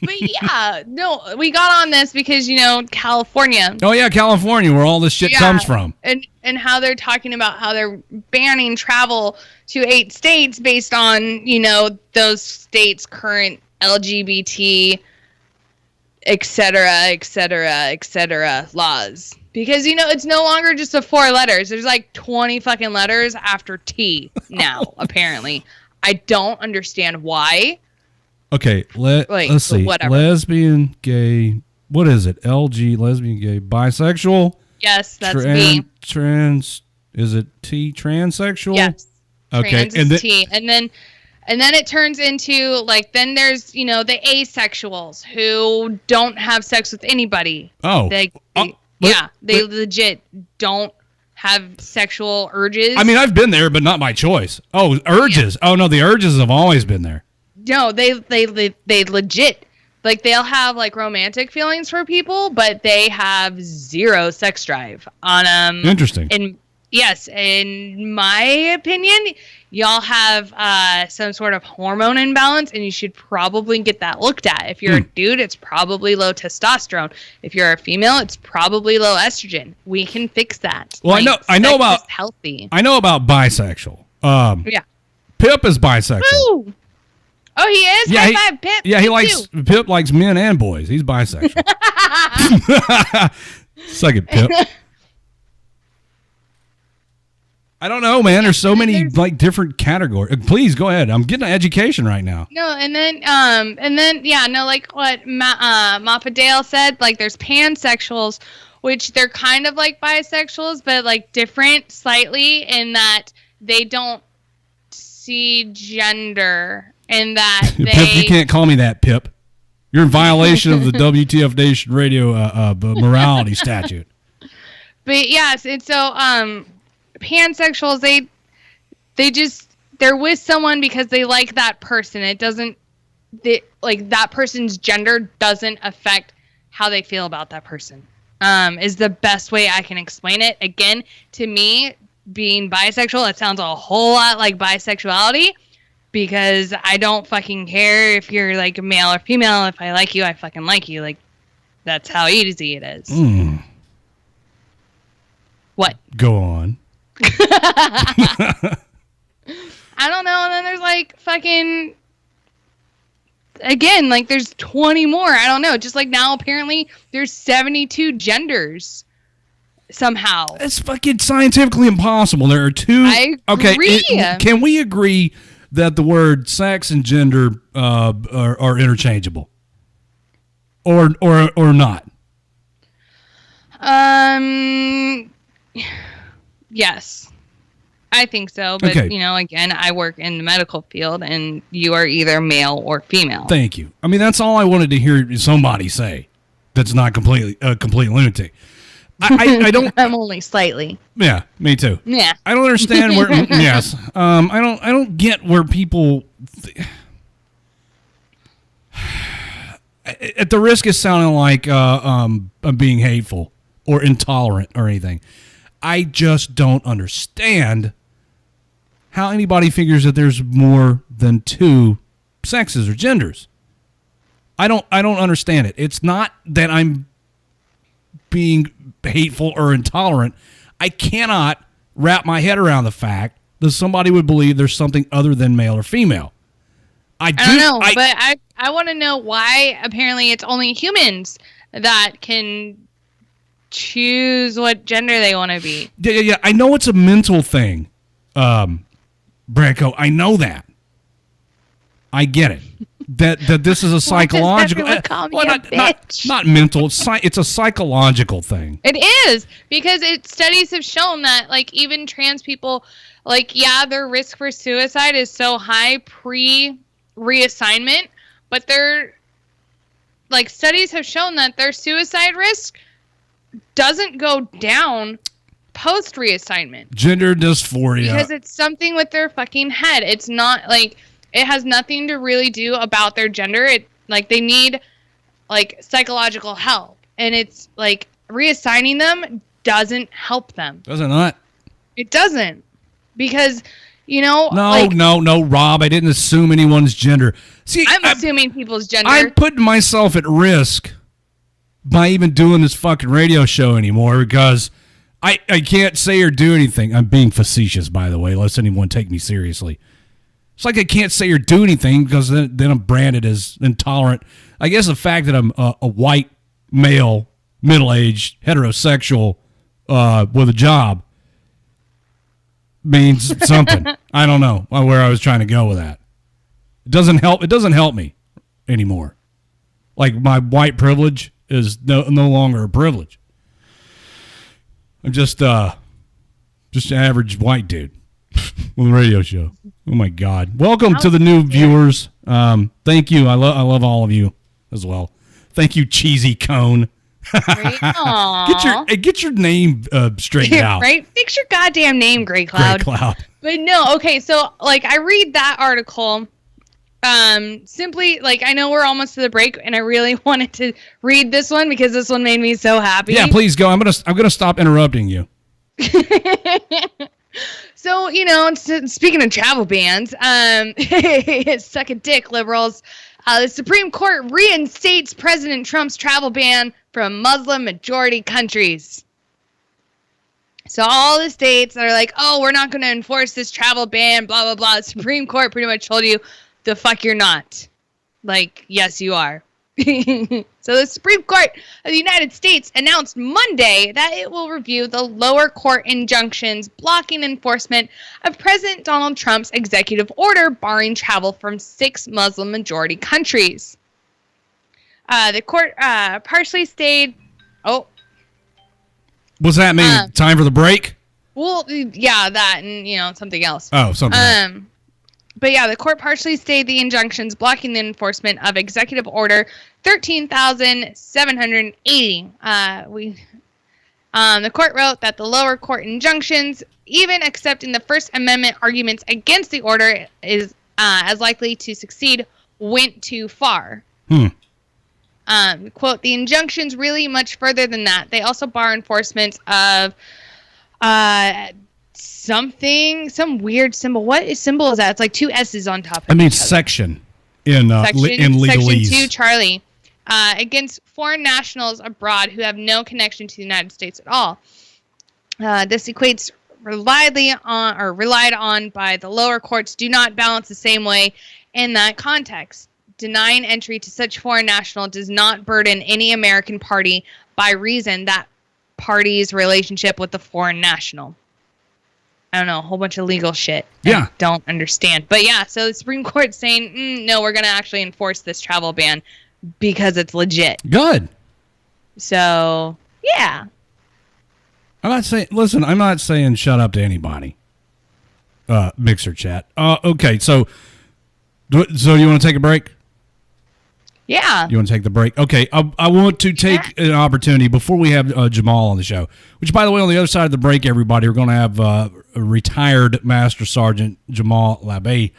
But yeah, no, we got on this because, California. Oh yeah, California, where all this shit comes from. And how they're talking about how they're banning travel to 8 states based on, those states' current LGBT, et cetera, laws. Because, it's no longer just the 4 letters. There's like 20 fucking letters after T now, apparently. I don't understand why. Okay, let's see. Whatever. Lesbian, gay, what is it? LG, lesbian, gay, bisexual? Yes, that's me. Trans, is it T, transsexual? Yes. Okay. Trans is T. And then it turns into, then there's, the asexuals who don't have sex with anybody. Oh. They legit don't have sexual urges. I mean, I've been there, but not by choice. Oh, urges. Yeah. Oh, no, the urges have always been there. No, they legit, they'll have, romantic feelings for people, but they have zero sex drive on them. Interesting. Yes, in my opinion, y'all have some sort of hormone imbalance, and you should probably get that looked at. If you're a dude, it's probably low testosterone. If you're a female, it's probably low estrogen. We can fix that. Well, I know about healthy. I know about bisexual. Yeah. Pip is bisexual. Woo! Oh, he is? Yeah, High five, Pip. Yeah, Pip likes men and boys. He's bisexual. Suck it, Pip. I don't know, man. There's so many different categories. Please go ahead. I'm getting an education right now. No, and then like what Mappa Dale said, there's pansexuals, which they're kind of like bisexuals, but different slightly in that they don't see gender. And that Pip, you can't call me that, Pip. You're in violation of the WTF Nation Radio morality statute. But yes, and so pansexuals, they're with someone because they like that person. It doesn't, that person's gender doesn't affect how they feel about that person. Is the best way I can explain it. Again, to me, being bisexual, it sounds a whole lot like bisexuality. Because I don't fucking care if you're male or female. If I like you, I fucking like you. That's how easy it is. What? Go on. I don't know. And then there's fucking... Again, there's 20 more. I don't know. Just now, apparently, there's 72 genders. Somehow. It's fucking scientifically impossible. There are 2... I agree. Okay, can we agree that the word sex and gender are interchangeable, or not? Yes, I think so. But okay. Again, I work in the medical field, and you are either male or female. Thank you. I mean, that's all I wanted to hear somebody say. That's not complete lunatic. I don't. I'm only slightly. Yeah, me too. Yeah. I don't understand where. Yes. I don't get where people. At the risk of sounding like I'm being hateful or intolerant or anything, I just don't understand how anybody figures that there's more than 2 sexes or genders. I don't understand it. It's not that I'm being hateful or intolerant. I cannot wrap my head around the fact that somebody would believe there's something other than male or female. I don't know, but I want to know why apparently it's only humans that can choose what gender they want to be. Yeah. I know it's a mental thing, Branko. I know that. I get it. That this is a psychological. Not mental. It's a psychological thing. It is, because studies have shown that, like, even trans people, like, yeah, their risk for suicide is so high pre-reassignment, but studies have shown that their suicide risk doesn't go down post reassignment. Gender dysphoria. Because it's something with their fucking head. It's not like, it has nothing to really do about their gender. They need psychological help. And it's like reassigning them doesn't help them. Does it not? It doesn't. Because, No, Rob, I didn't assume anyone's gender. See, I'm assuming people's gender. I'm putting myself at risk by even doing this fucking radio show anymore because I can't say or do anything. I'm being facetious, by the way, unless anyone take me seriously. It's like I can't say or do anything because then I'm branded as intolerant. I guess the fact that I'm a white, male, middle-aged, heterosexual with a job means something. I don't know where I was trying to go with that. It doesn't help me anymore. Like, my white privilege is no longer a privilege. I'm just an average white dude with a radio show. Oh my God! Welcome to the new viewers. Thank you. I love all of you as well. Thank you, Cheesy Cone. Get your name straightened out. Right? Fix your goddamn name, Gray Cloud. Gray Cloud. But no, okay. So I read that article. Simply, I know we're almost to the break, and I really wanted to read this one because this one made me so happy. Yeah, please go. I'm gonna stop interrupting you. So, speaking of travel bans, suck a dick, liberals. The Supreme Court reinstates President Trump's travel ban from Muslim-majority countries. So all the states that are like, oh, we're not going to enforce this travel ban, blah, blah, blah. The Supreme Court pretty much told you, the fuck you're not. Yes, you are. So the Supreme Court of the United States announced Monday that it will review the lower court injunctions blocking enforcement of President Donald Trump's executive order barring travel from 6 Muslim-majority countries. The court partially stayed... Oh. What's that mean? Time for the break? Well, yeah, that and, something else. Oh, something else. But yeah, the court partially stayed the injunctions blocking the enforcement of Executive Order 13,780. The court wrote that the lower court injunctions, even accepting the First Amendment arguments against the order is as likely to succeed, went too far. Quote, the injunctions really much further than that. They also bar enforcement of some weird symbol. What symbol is that? It's like 2 S's on top of each other. Section in legalese. Section 2, Charlie. Against foreign nationals abroad who have no connection to the United States at all. This equates relied on by the lower courts do not balance the same way in that context. Denying entry to such foreign national does not burden any American party by reason that party's relationship with the foreign national. I don't know, a whole bunch of legal shit. Yeah. I don't understand. But yeah, so the Supreme Court's saying, no, we're going to actually enforce this travel ban because it's legit. Good. So, yeah. I'm not saying shut up to anybody. Mixer chat. Okay, so you want to take a break? Yeah. You want to take the break? Okay, I want to take an opportunity before we have Jamahl on the show, which, by the way, on the other side of the break, everybody, we're going to have a retired Master Sergeant Jamahl Labbe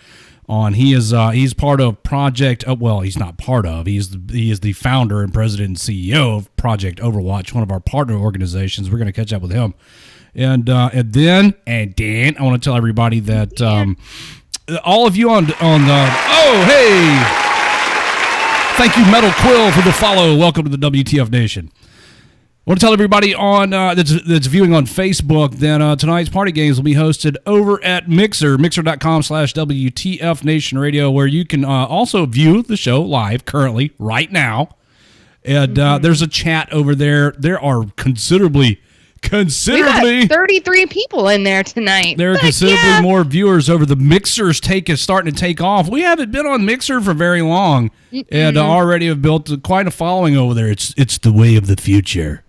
on. He's part of Project. Well, he's not part of. He is the founder and president and CEO of Project Overwatch, one of our partner organizations. We're going to catch up with him, and then I want to tell everybody that all of you on the hey. Thank you, Metal Quill, for the follow. Welcome to the WTF Nation. I want to tell everybody on that's viewing on Facebook that tonight's party games will be hosted over at mixer.com/WTF Nation Radio, where you can also view the show live currently, right now. And there's a chat over there. There are considerably we got 33 people in there tonight. There are considerably more viewers over the Mixer's starting to take off. We haven't been on Mixer for very long, and already have built quite a following over there. It's the way of the future.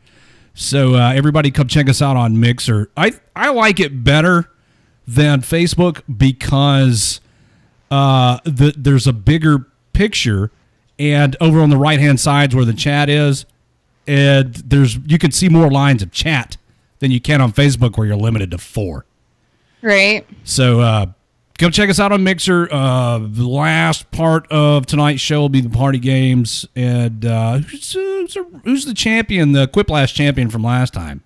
So everybody come check us out on Mixer. I like it better than Facebook because there's a bigger picture, and over on the right-hand side where the chat is, and you can see more lines of chat than you can on Facebook, where you're limited to 4. Right. So come check us out on Mixer. The last part of tonight's show will be the party games. And who's the champion, the Quiplash champion from last time?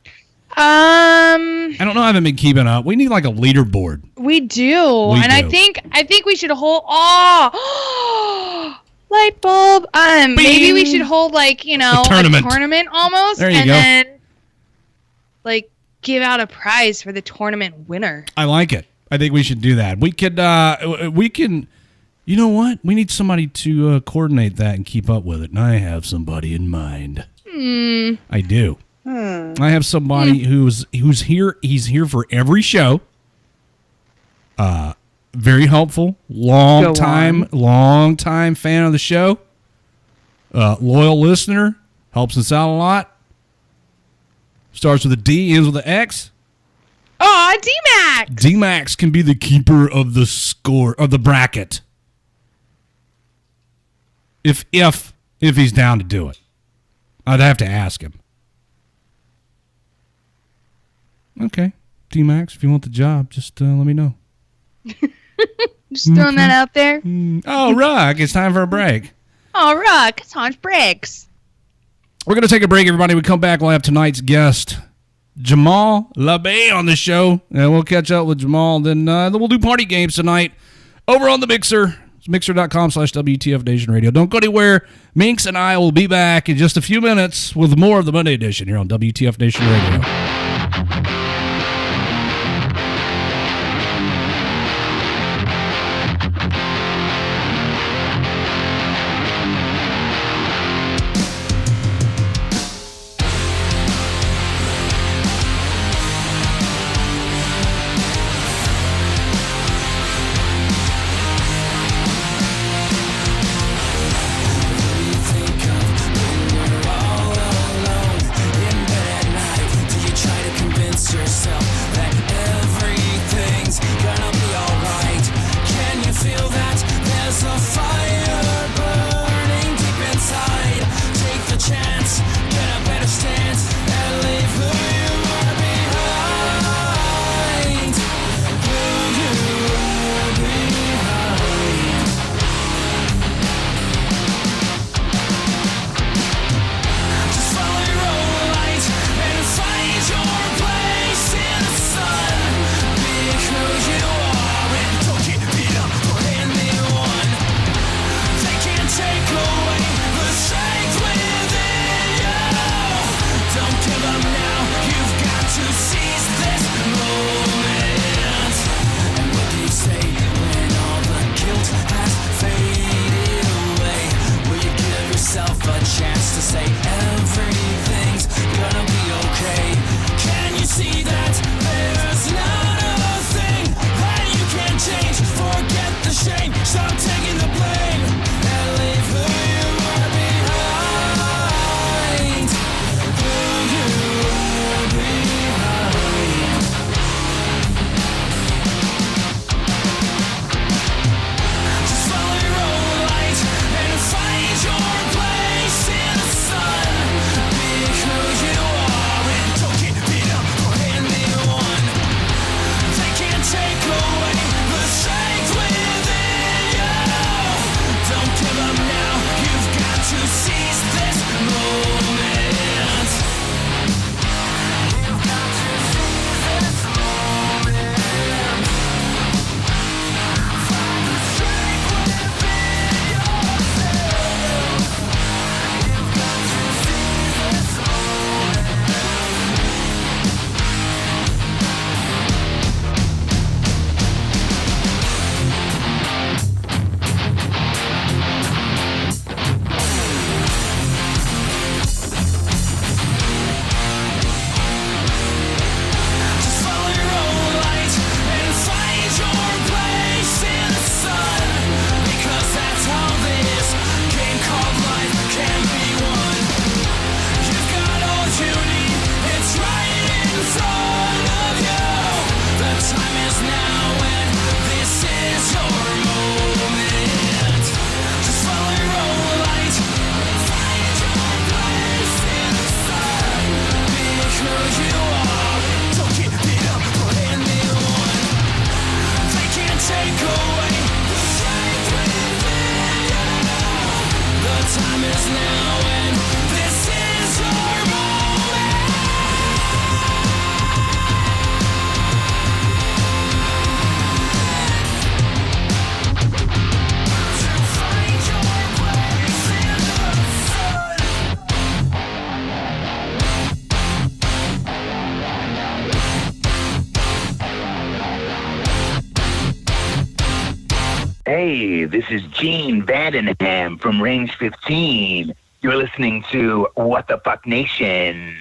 I don't know. I haven't been keeping up. We need like a leaderboard. We do. I think we should hold. Oh, light bulb. Maybe we should hold like a tournament almost. There you go. Then like give out a prize for the tournament winner. I like it. I think we should do that. We can. You know what? We need somebody to coordinate that and keep up with it. And I have somebody in mind. I do. I have somebody who's here. He's here for every show. Very helpful. Long time fan of the show. Loyal listener. Helps us out a lot. Starts with a D, ends with an X. Oh, D-Max. D-Max can be the keeper of the score of the bracket. If he's down to do it. I'd have to ask him. Okay, D-Max, if you want the job, just let me know. Just throwing that out there. Oh, Rock, it's time for a break. Oh, Rock, it's on breaks. We're going to take a break, everybody. We come back, we'll have tonight's guest, Jamahl Labbe, on the show. And we'll catch up with Jamahl. Then we'll do party games tonight over on the Mixer. It's mixer.com/WTF Nation Radio. Don't go anywhere. Minx and I will be back in just a few minutes with more of the Monday edition here on WTF Nation Radio. Try Hey, this is Gene Vandenham from Range 15. You're listening to What the Fuck Nation.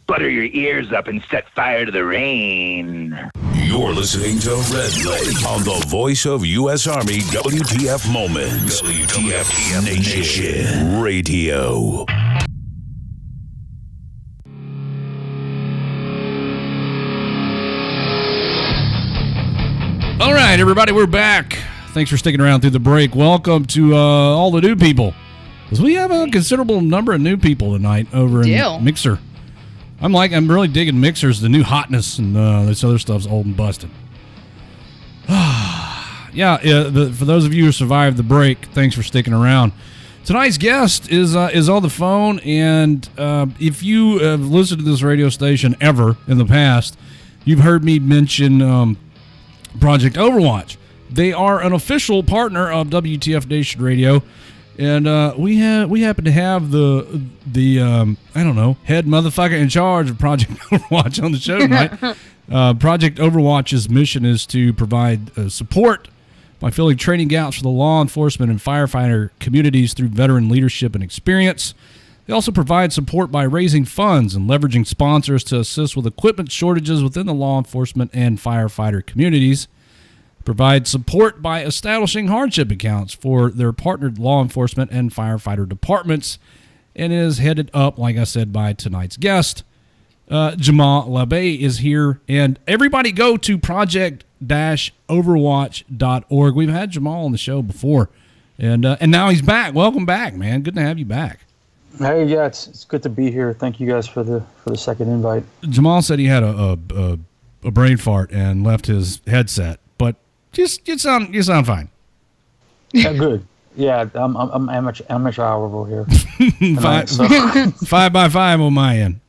Butter your ears up and set fire to the rain. You're listening to Red Leg on the voice of U.S. Army WTF Moments. WTF Nation Radio. All right, everybody, we're back. Thanks for sticking around through the break. Welcome to all the new people, because we have a considerable number of new people tonight over in Mixer. I'm really digging Mixers, the new hotness, and this other stuff's old and busted. For those of you who survived the break, thanks for sticking around. Tonight's guest is on the phone, and if you have listened to this radio station ever in the past, you've heard me mention Project Overwatch. They are an official partner of WTF Nation Radio, and we happen to have the I don't know, head motherfucker in charge of Project Overwatch on the show tonight. Project Overwatch's mission is to provide support by filling training gaps for the law enforcement and firefighter communities through veteran leadership and experience. They also provide support by raising funds and leveraging sponsors to assist with equipment shortages within the law enforcement and firefighter communities. Provide support by establishing hardship accounts for their partnered law enforcement and firefighter departments, and is headed up, like I said, by tonight's guest. Jamahl Labbe is here, and everybody go to project-overwatch.org. We've had Jamahl on the show before, and now he's back. Welcome back, man. Good to have you back. Hey, yeah, it's good to be here. Thank you guys for the second invite. Jamahl said he had a brain fart and left his headset, but you sound fine. Yeah, good. Yeah, I'm amateur hour over here. Tonight, 5 by 5 on my end.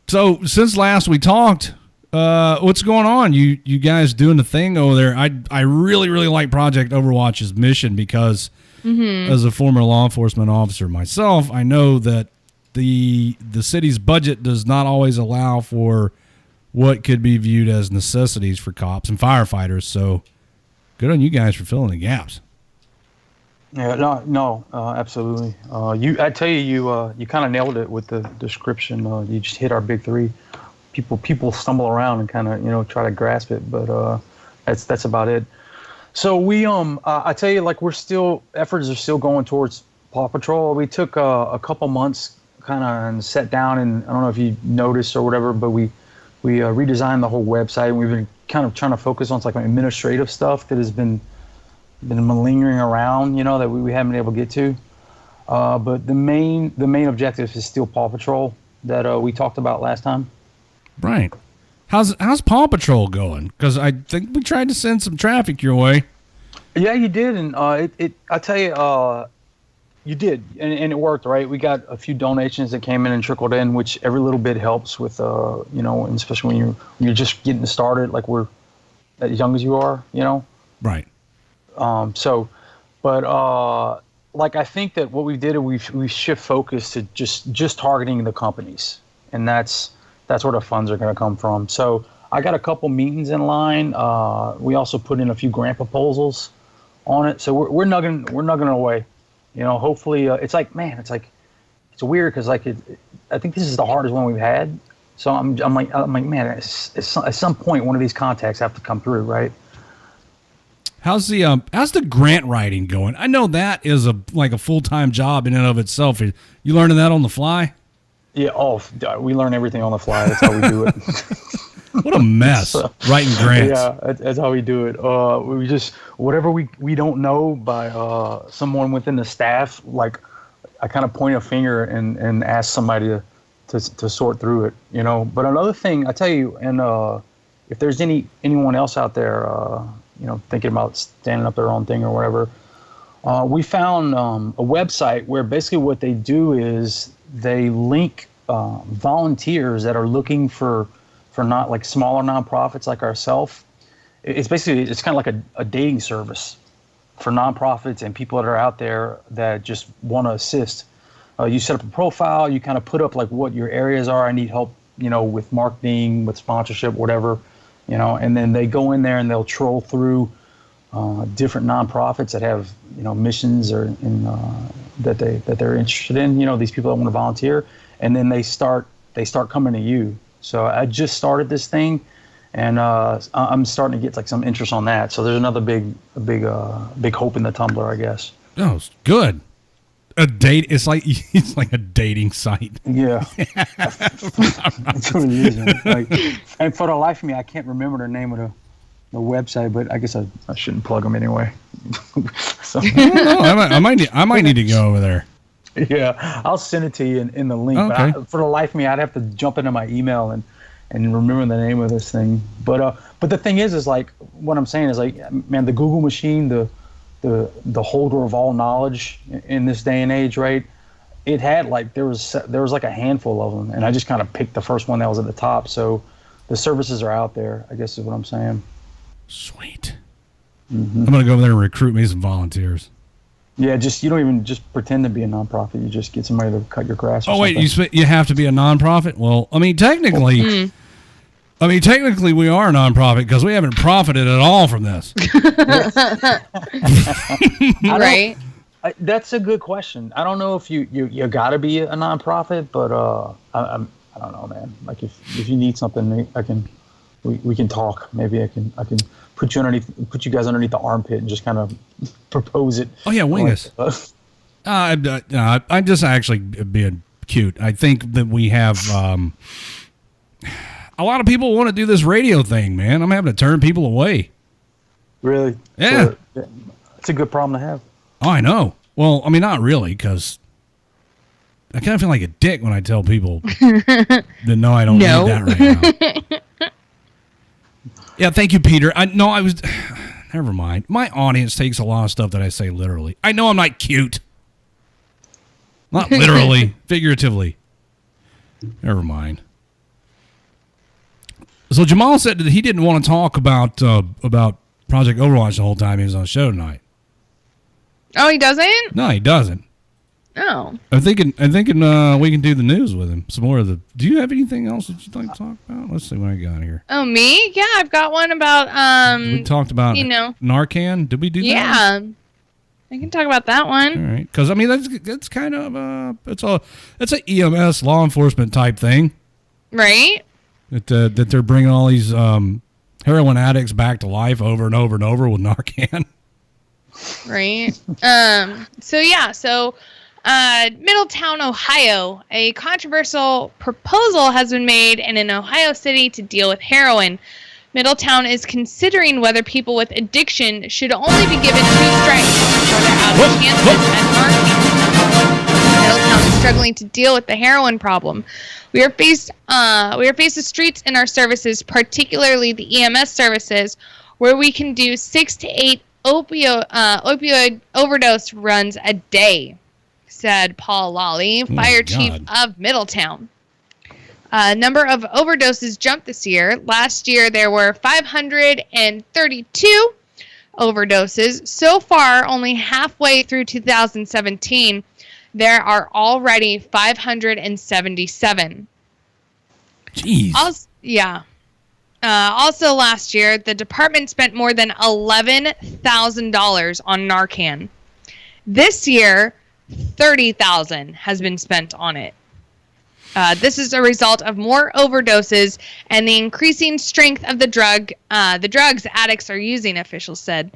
So since last we talked, what's going on? You guys doing the thing over there? I really like Project Overwatch's mission because as a former law enforcement officer myself, I know that the city's budget does not always allow for what could be viewed as necessities for cops and firefighters. So good on you guys for filling the gaps. Yeah, no, absolutely. I tell you, you kind of nailed it with the description. You just hit our big three. People stumble around and kind of try to grasp it, but that's about it. So we I tell you, like, efforts are still going towards Paw Patrol. We took a couple months kind of and sat down, and I don't know if you noticed or whatever, but we redesigned the whole website, and we've been kind of trying to focus on like administrative stuff that has been lingering around, that we haven't been able to get to. But the main objective is still Paw Patrol that we talked about last time. Right. How's Paw Patrol going? Because I think we tried to send some traffic your way. Yeah, you did, and I tell you, you did, and it worked, right? We got a few donations that came in and trickled in, which every little bit helps with, and especially when you're just getting started, like we're as young as you are, Right. I think that what we did is we shift focus to just targeting the companies, and that's where the funds are going to come from. So I got a couple meetings in line. We also put in a few grant proposals on it. So we're nugging away. Hopefully it's weird because I think this is the hardest one we've had. So I'm like, man, at some point one of these contacts have to come through, right? How's the grant writing going? I know that is a full-time job in and of itself. You learning that on the fly? Yeah. Oh, we learn everything on the fly. That's how we do it. What a mess, writing grants. Yeah, that's how we do it. We just, whatever we don't know by someone within the staff, like I kind of point a finger and ask somebody to sort through it, But another thing, I tell you, and if there's anyone else out there, thinking about standing up their own thing or whatever, we found a website where basically what they do is they link volunteers that are looking for not like smaller nonprofits like ourselves. It's kind of like a dating service for nonprofits and people that are out there that just want to assist. You set up a profile, you kind of put up like what your areas are. I need help, with marketing, with sponsorship, whatever, and then they go in there and they'll troll through different nonprofits that have missions or that they're interested in. These people that want to volunteer, and then they start coming to you. So I just started this thing, and I'm starting to get like some interest on that. So there's another big hope in the Tumblr, I guess. Oh, it's good. It's like a dating site. Yeah, that's what it is. And for the life of me, I can't remember the name of the website, but I guess I shouldn't plug them anyway. So. I might need to go over there. Yeah, I'll send it to you in the link. Okay. But for the life of me, I'd have to jump into my email and remember the name of this thing. But the thing is like what I'm saying is like, man, the Google machine, the holder of all knowledge in this day and age, right? It had like there was like a handful of them, and I just kind of picked the first one that was at the top. So the services are out there, I guess is what I'm saying. Sweet. Mm-hmm. I'm gonna go over there and recruit me some volunteers. Yeah, you don't even just pretend to be a nonprofit. You just get somebody to cut your grass. Oh wait, you have to be a nonprofit? Well, I mean technically we are a nonprofit because we haven't profited at all from this. Right. That's a good question. I don't know if you got to be a nonprofit, but I don't know, man. Like if you need something, we can talk. Maybe I can put you guys underneath the armpit and just kind of propose it. Oh yeah, wing us. I'm just actually being cute. I think that we have a lot of people want to do this radio thing, man. I'm having to turn people away. Really? Yeah. It's a good problem to have. Oh, I know. Well, I mean, not really, because I kind of feel like a dick when I tell people that no, I don't need that right now. Yeah, thank you, Peter. Never mind. My audience takes a lot of stuff that I say literally. I know I'm not cute. Not literally, figuratively. Never mind. So Jamahl said that he didn't want to talk about Project Overwatch the whole time he was on the show tonight. Oh, he doesn't? No, he doesn't. Oh. I'm thinking we can do the news with him. Some more of the. Do you have anything else that you'd like to talk about? Let's see what I got here. Oh, me? Yeah, I've got one about we talked about Narcan. Did we do that? Yeah. I can talk about that one. All right, because I mean that's kind of it's a EMS law enforcement type thing, right? That they're bringing all these heroin addicts back to life over and over and over with Narcan. Right. So Middletown, Ohio, a controversial proposal has been made in an Ohio city to deal with heroin. Middletown is considering whether people with addiction should only be given 2 strikes before they're out of chances at Narcan. Middletown is struggling to deal with the heroin problem. We are faced with streets in our services, particularly the EMS services, where we can do 6 to 8 opioid overdose runs a day, said Paul Lawley, fire chief of Middletown. Number of overdoses jumped this year. Last year, there were 532 overdoses. So far, only halfway through 2017, there are already 577. Jeez. Also last year, the department spent more than $11,000 on Narcan. This year, $30,000 has been spent on it. This is a result of more overdoses and the increasing strength of the drugs addicts are using, officials said.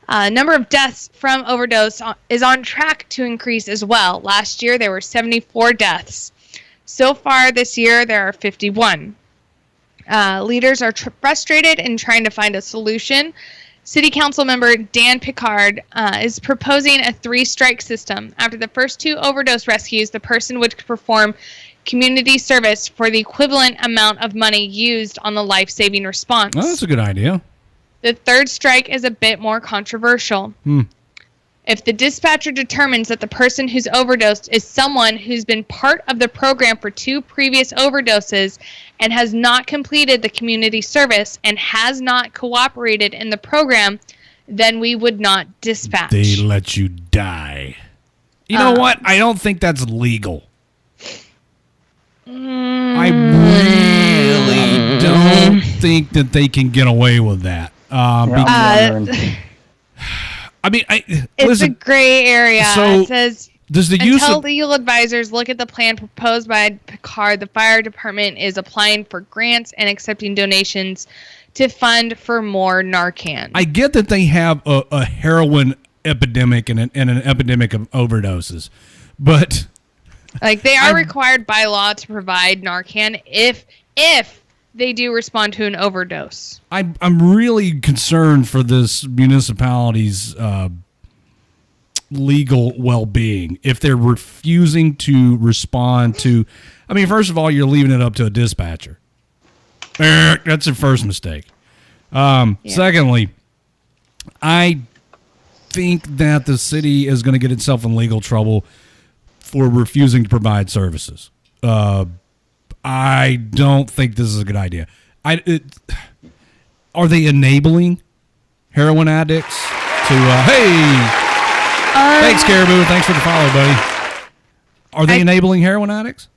Number of deaths from overdose is on track to increase as well. Last year, there were 74 deaths. So far this year, there are 51. Leaders are frustrated in trying to find a solution. City Council member Dan Picard is proposing a 3-strike system. After the first 2 overdose rescues, the person would perform community service for the equivalent amount of money used on the life-saving response. Oh, that's a good idea. The 3rd strike is a bit more controversial. If the dispatcher determines that the person who's overdosed is someone who's been part of the program for 2 previous overdoses and has not completed the community service and has not cooperated in the program, then we would not dispatch. They let you die. You know what? I don't think that's legal. I really don't think that they can get away with that. I mean, it's a gray area. So it says does the use until of legal advisors look at the plan proposed by Picard, the fire department is applying for grants and accepting donations to fund for more Narcan. I get that they have a heroin epidemic and an epidemic of overdoses, but like they are required by law to provide Narcan if they do respond to an overdose. I'm really concerned for this municipality's legal well-being if they're refusing to respond to. I mean, first of all, you're leaving it up to a dispatcher. That's your first mistake. Secondly, I think that the city is going to get itself in legal trouble for refusing to provide services. I don't think this is a good idea. Are they enabling heroin addicts to? Thanks, Caribou. Thanks for the follow, buddy. Are they enabling heroin addicts?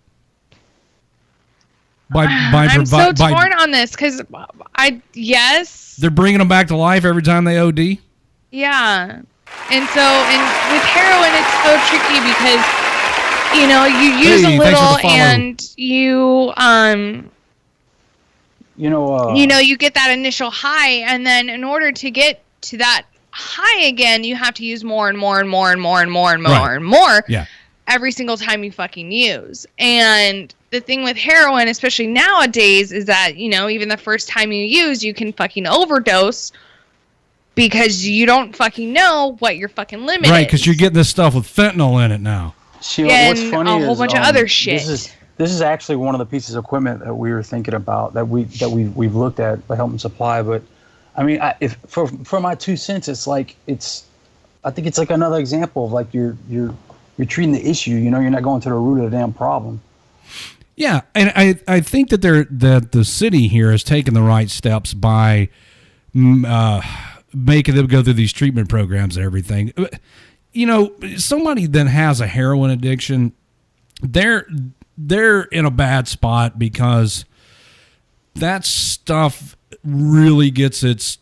I'm so torn on this because yes. They're bringing them back to life every time they OD? Yeah. And with heroin, it's so tricky because, you use a little and you get that initial high. And then in order to get to that high again, you have to use more and more and more and more and more and more and more every single time you fucking use. And the thing with heroin, especially nowadays, is that, even the first time you use, you can fucking overdose because you don't fucking know what your fucking limit is. Right, because you're getting this stuff with fentanyl in it now. What's funny a whole bunch of other shit. This is actually one of the pieces of equipment that we were thinking about that we've looked at by Help and Supply. But I mean, if for my 2 cents, I think it's like another example of like you're treating the issue. You're not going to the root of the damn problem. Yeah, and I think that the city here has taken the right steps by making them go through these treatment programs and everything. Somebody that has a heroin addiction, they're in a bad spot because that stuff really gets its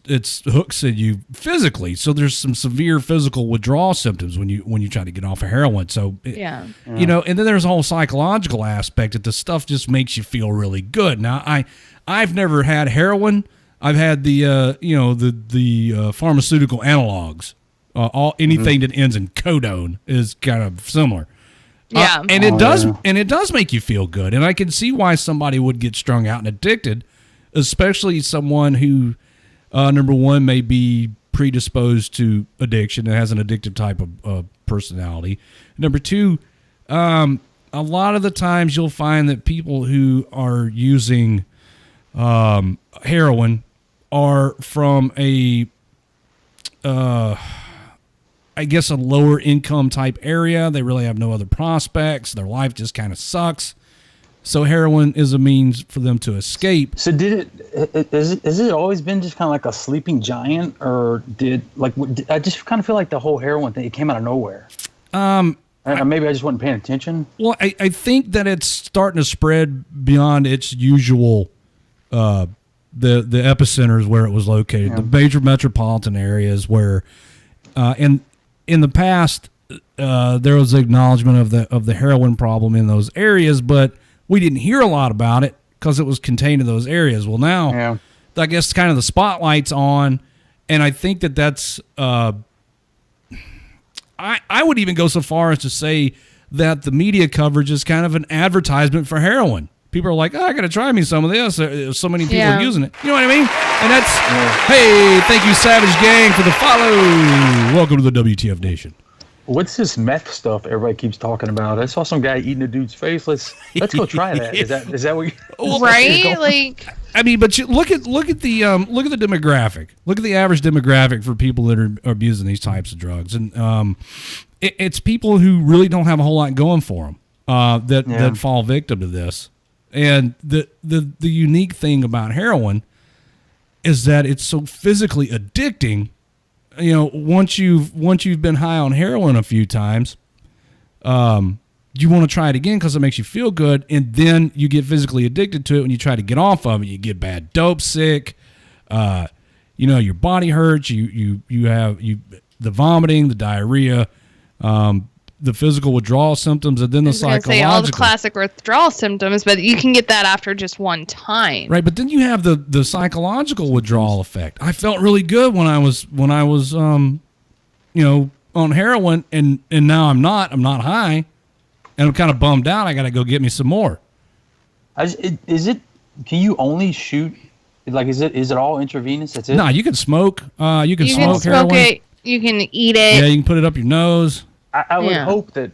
hooks in you physically. So there's some severe physical withdrawal symptoms when you try to get off of heroin. So and then there's a whole psychological aspect that the stuff just makes you feel really good. Now I've never had heroin. I've had the pharmaceutical analogs. Anything that ends in codone is kind of similar. Yeah, and it does make you feel good. And I can see why somebody would get strung out and addicted, especially someone who, number one, may be predisposed to addiction and has an addictive type of personality. Number two, a lot of the times you'll find that people who are using heroin are from a lower income type area. They really have no other prospects. Their life just kind of sucks. So heroin is a means for them to escape. So has it always been just kind of like a sleeping giant, or I just kind of feel like the whole heroin thing, it came out of nowhere. Maybe I just wasn't paying attention. Well, I think that it's starting to spread beyond its usual, the epicenters where it was located, the major metropolitan areas where, in the past, there was acknowledgement of the heroin problem in those areas, but we didn't hear a lot about it because it was contained in those areas. Well, now, I guess kind of the spotlight's on, and I think that's. I would even go so far as to say that the media coverage is kind of an advertisement for heroin. People are like, I got to try me some of this. There's so many people are using it. You know what I mean? And that's, hey, thank you, Savage Gang, for the follow. Welcome to the WTF Nation. What's this meth stuff everybody keeps talking about? I saw some guy eating a dude's face. Let's go try that. Is that what you right? Like, I mean, but you look at the demographic. Look at the average demographic for people that are abusing these types of drugs, and it's people who really don't have a whole lot going for them that fall victim to this. And the unique thing about heroin is that it's so physically addicting. Once you've been high on heroin a few times, you want to try it again because it makes you feel good, and then you get physically addicted to it. When you try to get off of it, you get bad dope sick. Your body hurts. You the vomiting, the diarrhea, the physical withdrawal symptoms, and then the psychological. Say all the classic withdrawal symptoms, but you can get that after just one time. Right, but then you have the psychological withdrawal effect. I felt really good when I was on heroin, and now I'm not high, and I'm kind of bummed out. I got to go get me some more. Can you only shoot? Like, is it all intravenous? That's it? No, you can smoke. You can smoke heroin. It. You can eat it. Yeah, you can put it up your nose. I would hope that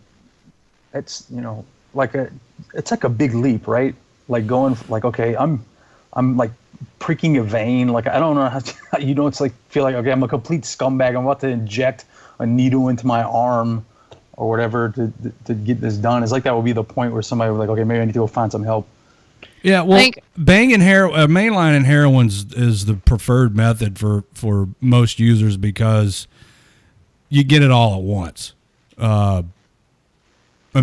it's it's like a big leap, right? Like going like, okay, I'm like pricking a vein. Like, I don't know how to, it's like feel like, okay, I'm a complete scumbag. I'm about to inject a needle into my arm or whatever to get this done. It's like that would be the point where somebody would like, okay, maybe I need to go find some help. Yeah, well, banging mainlining heroin is the preferred method for most users because you get it all at once. And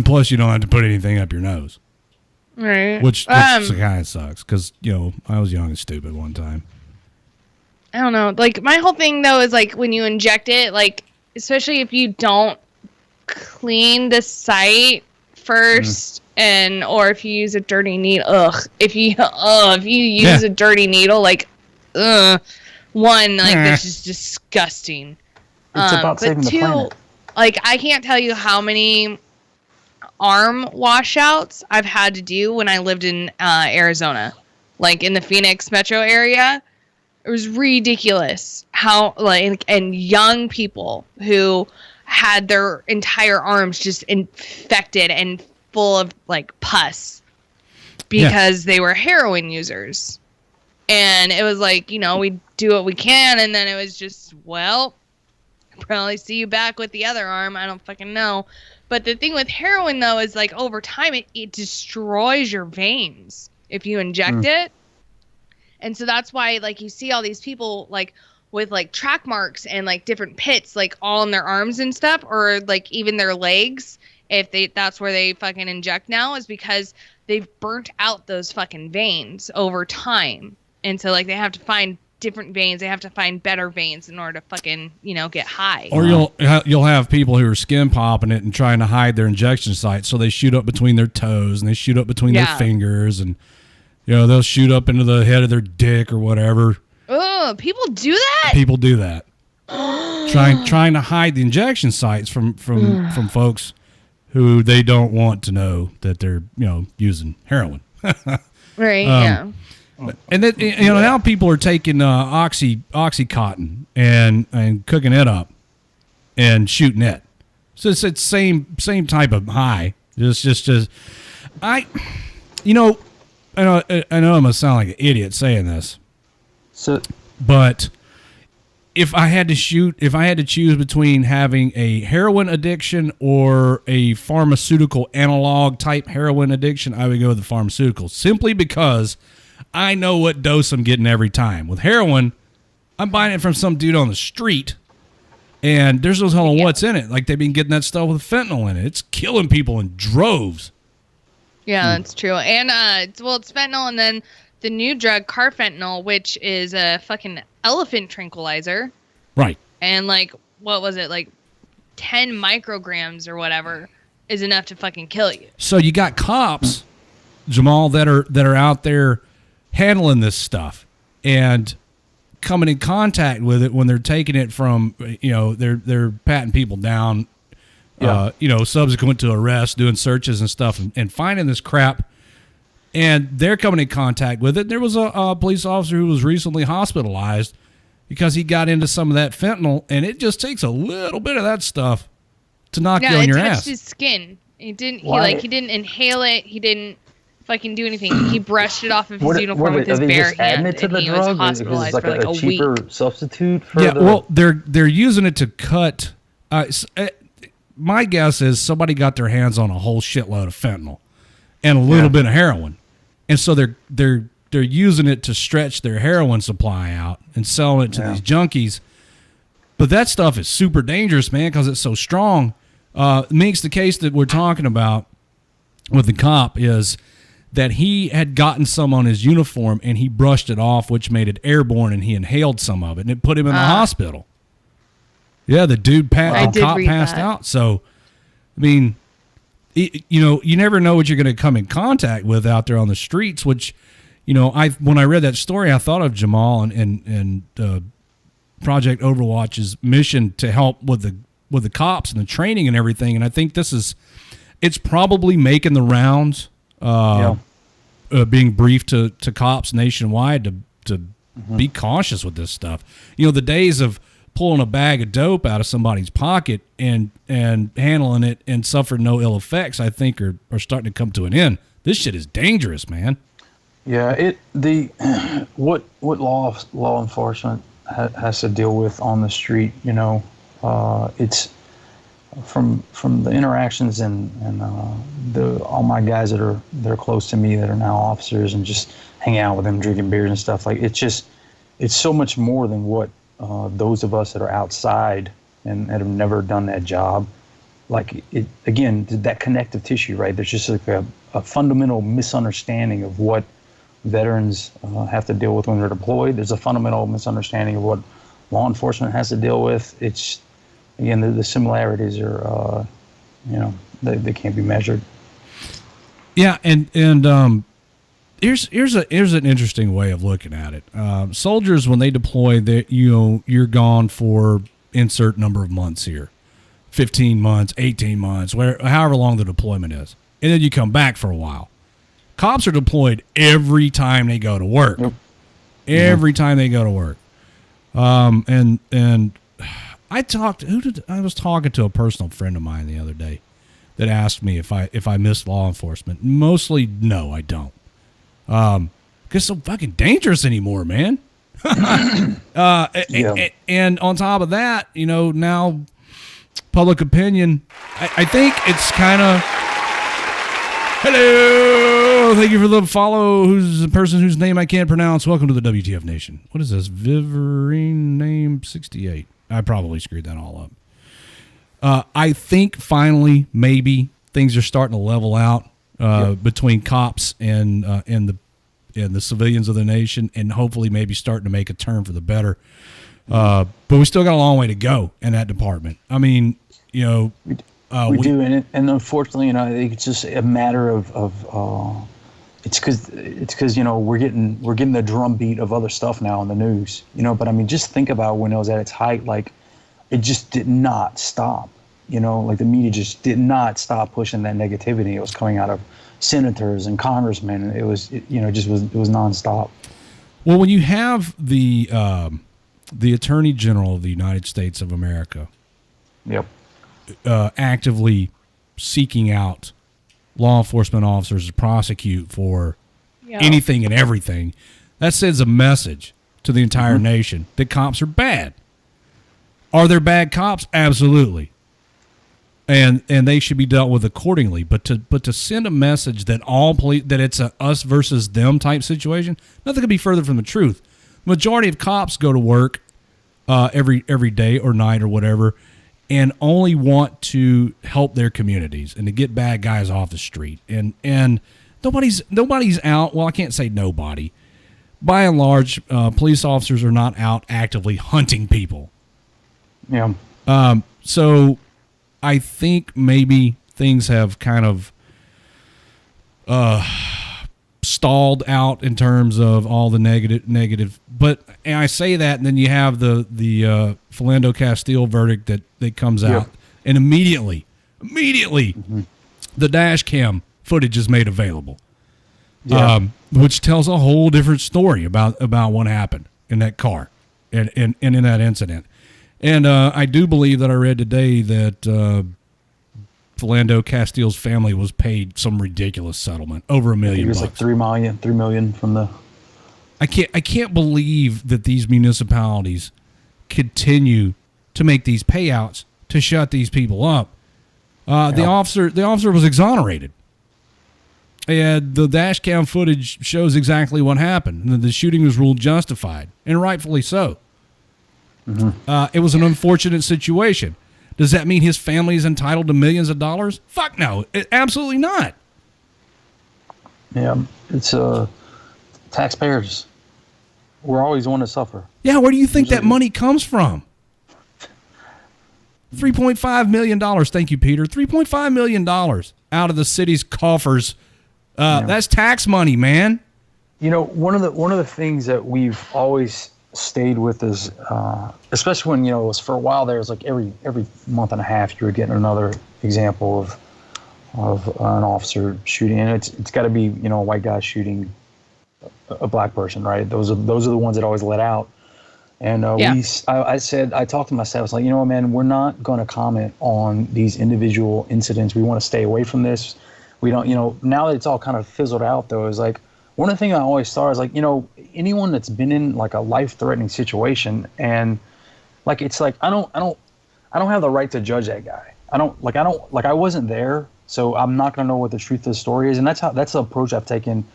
plus, you don't have to put anything up your nose. Right. Which kind of sucks because, I was young and stupid one time. I don't know. Like, my whole thing, though, is, like, when you inject it, like, especially if you don't clean the site first or if you use a dirty needle. If you use a dirty needle, like, this is disgusting. It's about saving the planet. Like, I can't tell you how many arm washouts I've had to do when I lived in Arizona, like in the Phoenix metro area. It was ridiculous how and young people who had their entire arms just infected and full of like pus because they were heroin users. And it was like, we do what we can, and then it was just, probably see you back with the other arm. I don't fucking know. But the thing with heroin, though, is like over time it destroys your veins if you inject it. And so that's why like you see all these people like with like track marks and like different pits like all in their arms and stuff, or like even their legs. That's where they fucking inject now, is because they've burnt out those fucking veins over time. And so like they have to find different veins. They have to find better veins in order to fucking, get high. Or you'll have people who are skin popping it and trying to hide their injection site, so they shoot up between their toes and they shoot up between their fingers, and they'll shoot up into the head of their dick or whatever. Oh, people do that? People do that. trying to hide the injection sites from folks who they don't want to know that they're, using heroin. Right, And then, now people are taking Oxycontin and cooking it up and shooting it. So it's same type of high. Just I know I'm gonna sound like an idiot saying this. But if I had to choose between having a heroin addiction or a pharmaceutical analog type heroin addiction, I would go with the pharmaceutical, simply because I know what dose I'm getting every time. With heroin, I'm buying it from some dude on the street, and there's no telling what's in it. Like, they've been getting that stuff with fentanyl in it. It's killing people in droves. Yeah, that's true. And, it's fentanyl, and then the new drug, carfentanil, which is a fucking elephant tranquilizer. Right. And, like, what was it? Like, 10 micrograms or whatever is enough to fucking kill you. So you got cops, Jamahl, that are out there handling this stuff and coming in contact with it when they're taking it from, they're patting people down, subsequent to arrest, doing searches and stuff, and finding this crap, and they're coming in contact with it. There was a police officer who was recently hospitalized because he got into some of that fentanyl, and it just takes a little bit of that stuff to knock you on your ass. Yeah, it touched his skin. He didn't inhale it. He didn't fucking do anything. He brushed it off of his uniform with his bare hand, and he was hospitalized for like a cheaper week. Substitute for they're using it to cut. My guess is somebody got their hands on a whole shitload of fentanyl and a little bit of heroin, and so they're using it to stretch their heroin supply out and selling it to these junkies. But that stuff is super dangerous, man, because it's so strong. Makes the case that we're talking about with the cop is that he had gotten some on his uniform and he brushed it off, which made it airborne, and he inhaled some of it, and it put him in the hospital. Yeah, the dude I did cop read passed that. out. So, I mean, you never know what you're going to come in contact with out there on the streets. Which, when I read that story, I thought of Jamahl and Project Overwatch's mission to help with the cops and the training and everything. And I think it's probably making the rounds, being briefed to cops nationwide to be cautious with this stuff. The days of pulling a bag of dope out of somebody's pocket and handling it and suffering no ill effects, I think are starting to come to an end. This shit is dangerous, man. Yeah, what law enforcement has to deal with on the street, it's from the interactions and all my guys that are close to me that are now officers and just hanging out with them, drinking beers and stuff, like it's so much more than what those of us that are outside and that have never done that job, like it again, that connective tissue, right? There's just like a fundamental misunderstanding of what veterans have to deal with when they're deployed. There's a fundamental misunderstanding of what law enforcement has to deal with. It's, again, the similarities are, they can't be measured. Yeah, and here's an interesting way of looking at it. Soldiers, when they deploy, you're gone for insert number of months here, 15 months, 18 months, however long the deployment is, and then you come back for a while. Cops are deployed every time they go to work. Yep. Every time they go to work. And I was talking to a personal friend of mine the other day that asked me if I miss law enforcement. Mostly, no, I don't. Because it's so fucking dangerous anymore, man. And on top of that, now public opinion, I think it's kind of, hello, thank you for the follow. Who's the person whose name I can't pronounce? Welcome to the WTF Nation. What is this? Viverine name 68. I probably screwed that all up. I think finally, maybe things are starting to level out between cops and the civilians of the nation, and hopefully maybe starting to make a turn for the better. But we still got a long way to go in that department. I mean, we do, and unfortunately, I think it's just a matter of it's because we're getting the drumbeat of other stuff now on the news, But I mean, just think about when it was at its height, like it just did not stop, Like the media just did not stop pushing that negativity. It was coming out of senators and congressmen. It was nonstop. Well, when you have the Attorney General of the United States of America, yep, actively seeking out law enforcement officers to prosecute for anything and everything, that sends a message to the entire nation that cops are bad. Are there bad cops? Absolutely. And they should be dealt with accordingly. But to send a message that that it's a us versus them type situation, nothing could be further from the truth. Majority of cops go to work every day or night or whatever, and only want to help their communities and to get bad guys off the street. And nobody's out. Well, I can't say nobody. By and large, police officers are not out actively hunting people. Yeah. So I think maybe things have kind of stalled out in terms of all the negative. But and I say that, and then you have the Philando Castile verdict that comes out, and immediately the dash cam footage is made available, which tells a whole different story about what happened in that car and in that incident. And I do believe that I read today that Philando Castile's family was paid some ridiculous settlement, over $1 million. It was like $3 million from the. I can't believe that these municipalities continue to make these payouts to shut these people up. The officer was exonerated, and the dash cam footage shows exactly what happened. The shooting was ruled justified, and rightfully so. It was an unfortunate situation. Does that mean his family is entitled to millions of dollars? Fuck no, absolutely not. Yeah, it's taxpayers. We're always the one to suffer. Yeah, where do you think that money comes from? $3.5 million. Thank you, Peter. $3.5 million out of the city's coffers. That's tax money, man. You know, one of the things that we've always stayed with is, especially when, it was for a while there, it was like every month and a half you were getting another example of an officer shooting, and it's got to be, a white guy shooting a black person, right? Those are the ones that always let out. And I talked to myself, I was like, man, we're not going to comment on these individual incidents. We want to stay away from this. We don't, now that it's all kind of fizzled out, though, is like, one of the things I always thought is like, anyone that's been in like a life-threatening situation, and like, it's like, I don't have the right to judge that guy. I wasn't there, so I'm not going to know what the truth of the story is. And that's the approach I've taken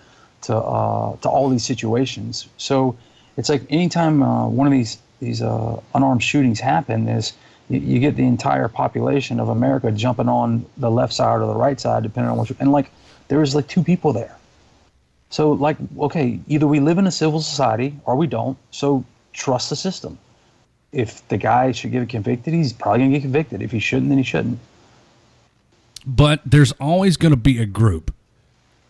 to all these situations. So it's like anytime one of these unarmed shootings happen, is you get the entire population of America jumping on the left side or the right side, depending on what and like there was like two people there. So like, okay, either we live in a civil society or we don't. So trust the system. If the guy should get convicted, he's probably gonna get convicted. If he shouldn't, then he shouldn't. But there's always going to be a group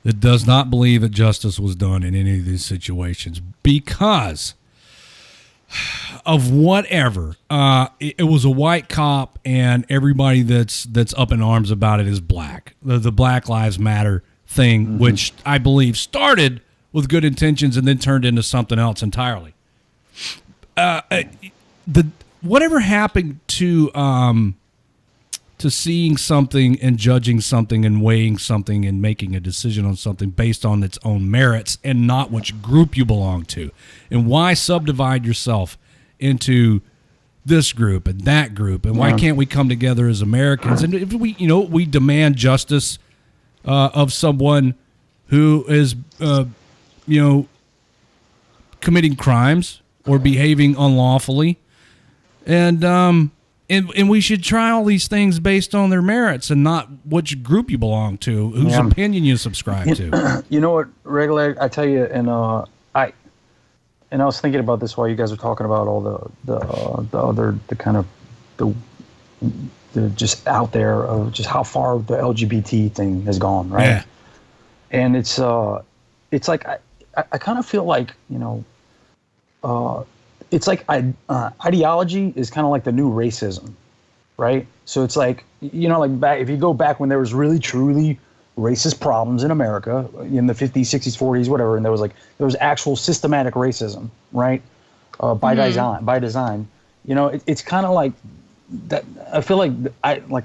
that does not believe that justice was done in any of these situations because of whatever. It was a white cop, and everybody that's up in arms about it is black. The Black Lives Matter thing, which I believe started with good intentions and then turned into something else entirely. Whatever happened to seeing something and judging something and weighing something and making a decision on something based on its own merits and not which group you belong to? And why subdivide yourself into this group and that group? And why can't we come together as Americans? And if we demand justice of someone who is, committing crimes or behaving unlawfully, and we should try all these things based on their merits and not which group you belong to, whose opinion you subscribe to. You know what, regular? I tell you, and I was thinking about this while you guys were talking about all the kind of the just out there of just how far the LGBT thing has gone, right? Yeah. And it's like I kind of feel like it's like ideology is kind of like the new racism, right? So it's like, like back, if you go back when there was really truly racist problems in America in the 50s, 60s, 40s, whatever, and there was actual systematic racism, right? By design. It's kind of like that. I feel like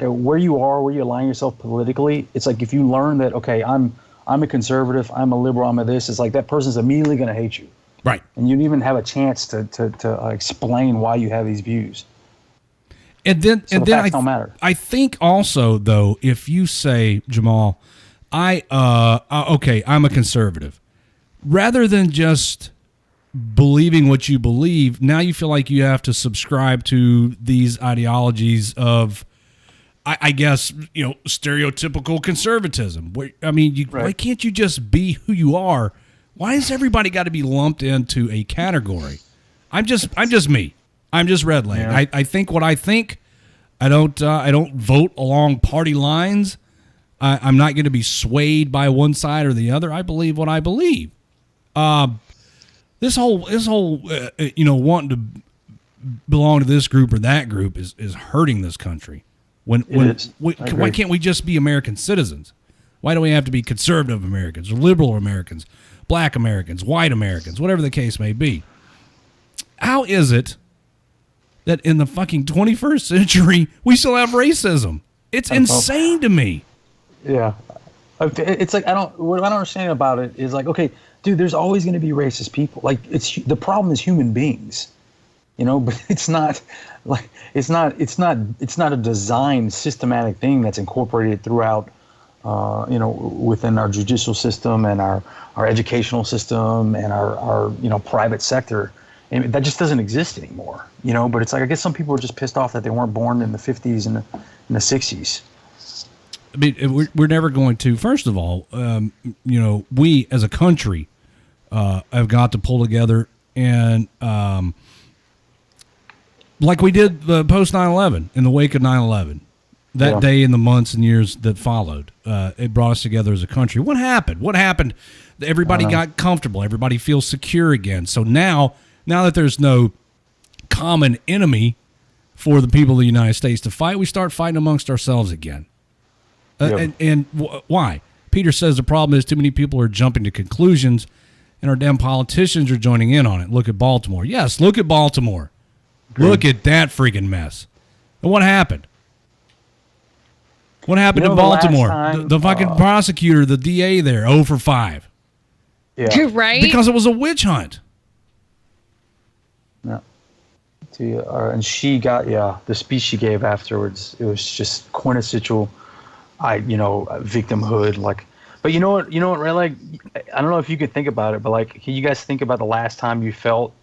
where you are, where you align yourself politically, it's like if you learn that, okay, I'm a conservative, I'm a liberal, I'm a this, it's like that person's immediately going to hate you. Right. And you don't even have a chance to explain why you have these views. And then facts don't matter. I think also, though, if you say, Jamahl, I'm a conservative, rather than just believing what you believe, now you feel like you have to subscribe to these ideologies of, I guess, stereotypical conservatism. Why can't you just be who you are? Why has everybody got to be lumped into a category? I'm just me. I'm just red leg. Yeah. I think what I think. I don't vote along party lines. I'm not going to be swayed by one side or the other. I believe what I believe. This whole wanting to belong to this group or that group is hurting this country. Why can't we just be American citizens? Why do we have to be conservative Americans or liberal Americans, black Americans, white Americans, whatever the case may be? How is it that in the fucking 21st century we still have racism? It's insane to me. Yeah. It's like what I don't understand about it is like, okay, dude, there's always going to be racist people. Like the problem is human beings, but it's not like it's not a designed systematic thing that's incorporated throughout within our judicial system and our educational system and our private sector. And that just doesn't exist anymore, but it's like, I guess some people are just pissed off that they weren't born in the 50s and the 60s. I mean, we're never going to, first of all, we as a country have got to pull together and like we did the post 9/11 in the wake of 9/11. That day and the months and years that followed, it brought us together as a country. What happened? What happened? Everybody got comfortable. Everybody feels secure again. So now that there's no common enemy for the people of the United States to fight, we start fighting amongst ourselves again. Why? Peter says the problem is too many people are jumping to conclusions, and our damn politicians are joining in on it. Look at Baltimore. Yes, look at Baltimore. Look at that freaking mess. And what happened? What happened in Baltimore? The fucking prosecutor, the DA there, 0 for 5. Yeah. Right? Because it was a witch hunt. Yeah. And she got, the speech she gave afterwards, it was just quintessential, victimhood. Like, but you know what, right? Like, I don't know if you could think about it, but like, can you guys think about the last time you felt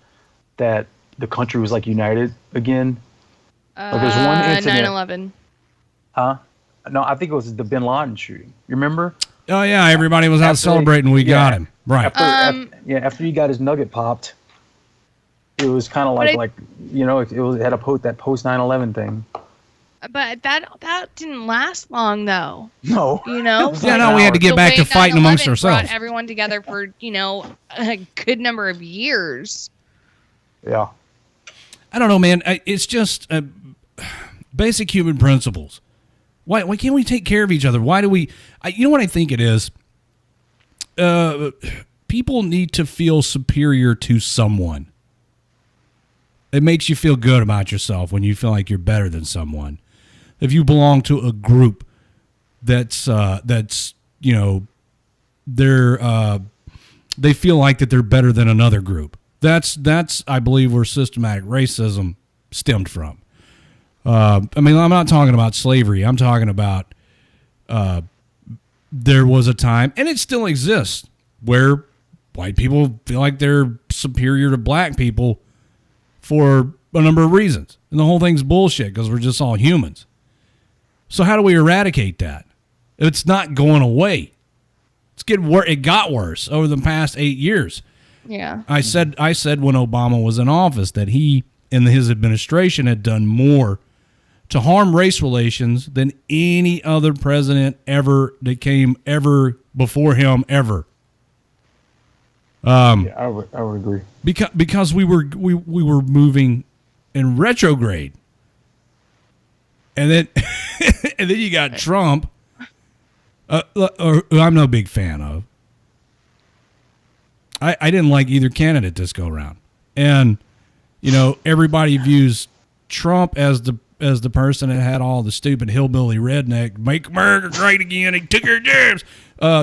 that the country was like united again? Like, there's one incident. 9/11. Huh? No, I think it was the Bin Laden shooting. You remember? Oh yeah, everybody was out celebrating. We got him right. After he got his nugget popped, it was kind of like it had that post 9/11 thing. But that didn't last long though. No. You know. We had to get back to fighting amongst ourselves. Brought everyone together for a good number of years. Yeah. I don't know, man. It's just basic human principles. Why can't we take care of each other? Why do we? You know what I think it is? People need to feel superior to someone. It makes you feel good about yourself when you feel like you're better than someone. If you belong to a group that's they feel like that they're better than another group. That's I believe where systematic racism stemmed from. I'm not talking about slavery. I'm talking about there was a time, and it still exists, where white people feel like they're superior to black people for a number of reasons. And the whole thing's bullshit because we're just all humans. So how do we eradicate that? It's not going away. It got worse over the past 8 years. Yeah. I said when Obama was in office that he and his administration had done more to harm race relations than any other president that came ever before him ever. I would agree. Because we were moving in retrograde, and then and then you got Trump, who I'm no big fan of. I didn't like either candidate this go around, and everybody views Trump as the person that had all the stupid hillbilly redneck "Make America Great Again." He took our jobs,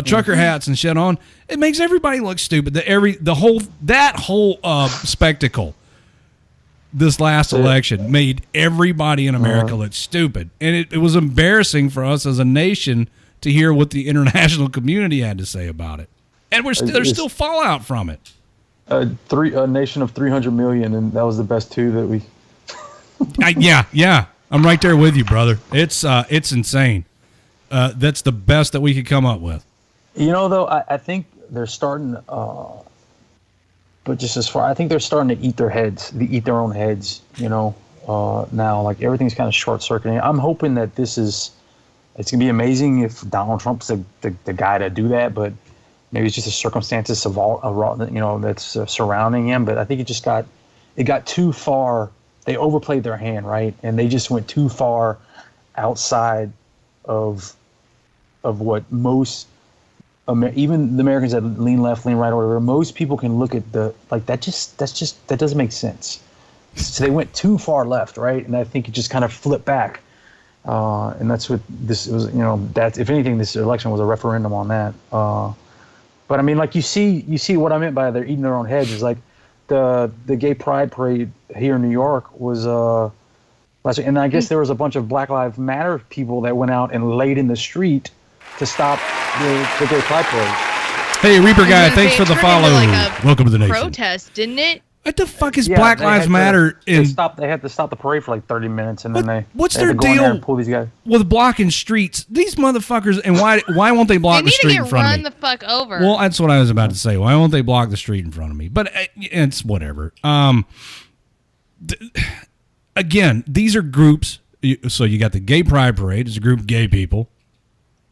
trucker hats and shit on. It makes everybody look stupid. That whole spectacle this last election made everybody in America look stupid, and it was embarrassing for us as a nation to hear what the international community had to say about it. And there's still fallout from it. A nation of 300 million, and that was the best two that we. Yeah. I'm right there with you, brother. It's insane. That's the best that we could come up with. Though, I think they're starting. But just I think they're starting to eat their own heads. Now, like, everything's kind of short circuiting. I'm hoping that it's gonna be amazing if Donald Trump's the guy to do that, but maybe it's just the circumstances of that's surrounding him. But I think it got too far. They overplayed their hand, right? And they just went too far outside of what most, even the Americans that lean left, lean right, or whatever, most people can look at that doesn't make sense. So they went too far left, right? And I think it just kind of flipped back. And that's what this was, that if anything, this election was a referendum on that. But I mean, like, you see what I meant by they're eating their own heads is like the gay pride parade here in New York was last week, and I guess there was a bunch of Black Lives Matter people that went out and laid in the street to stop the gay pride parade. Hey, Reaper guy, thanks for the follow. Welcome to the nation. Protest, didn't it? What the fuck is Black Lives Matter? They had to stop the parade for like 30 minutes, and then what's they their had to go in there deal and pull these guys with blocking streets? These motherfuckers, and why won't they block the street in front of me? They need to get run the fuck over. Well, that's what I was about to say. Why won't they block the street in front of me? But it's whatever. again, these are groups. So you got the Gay Pride Parade, it's a group of gay people.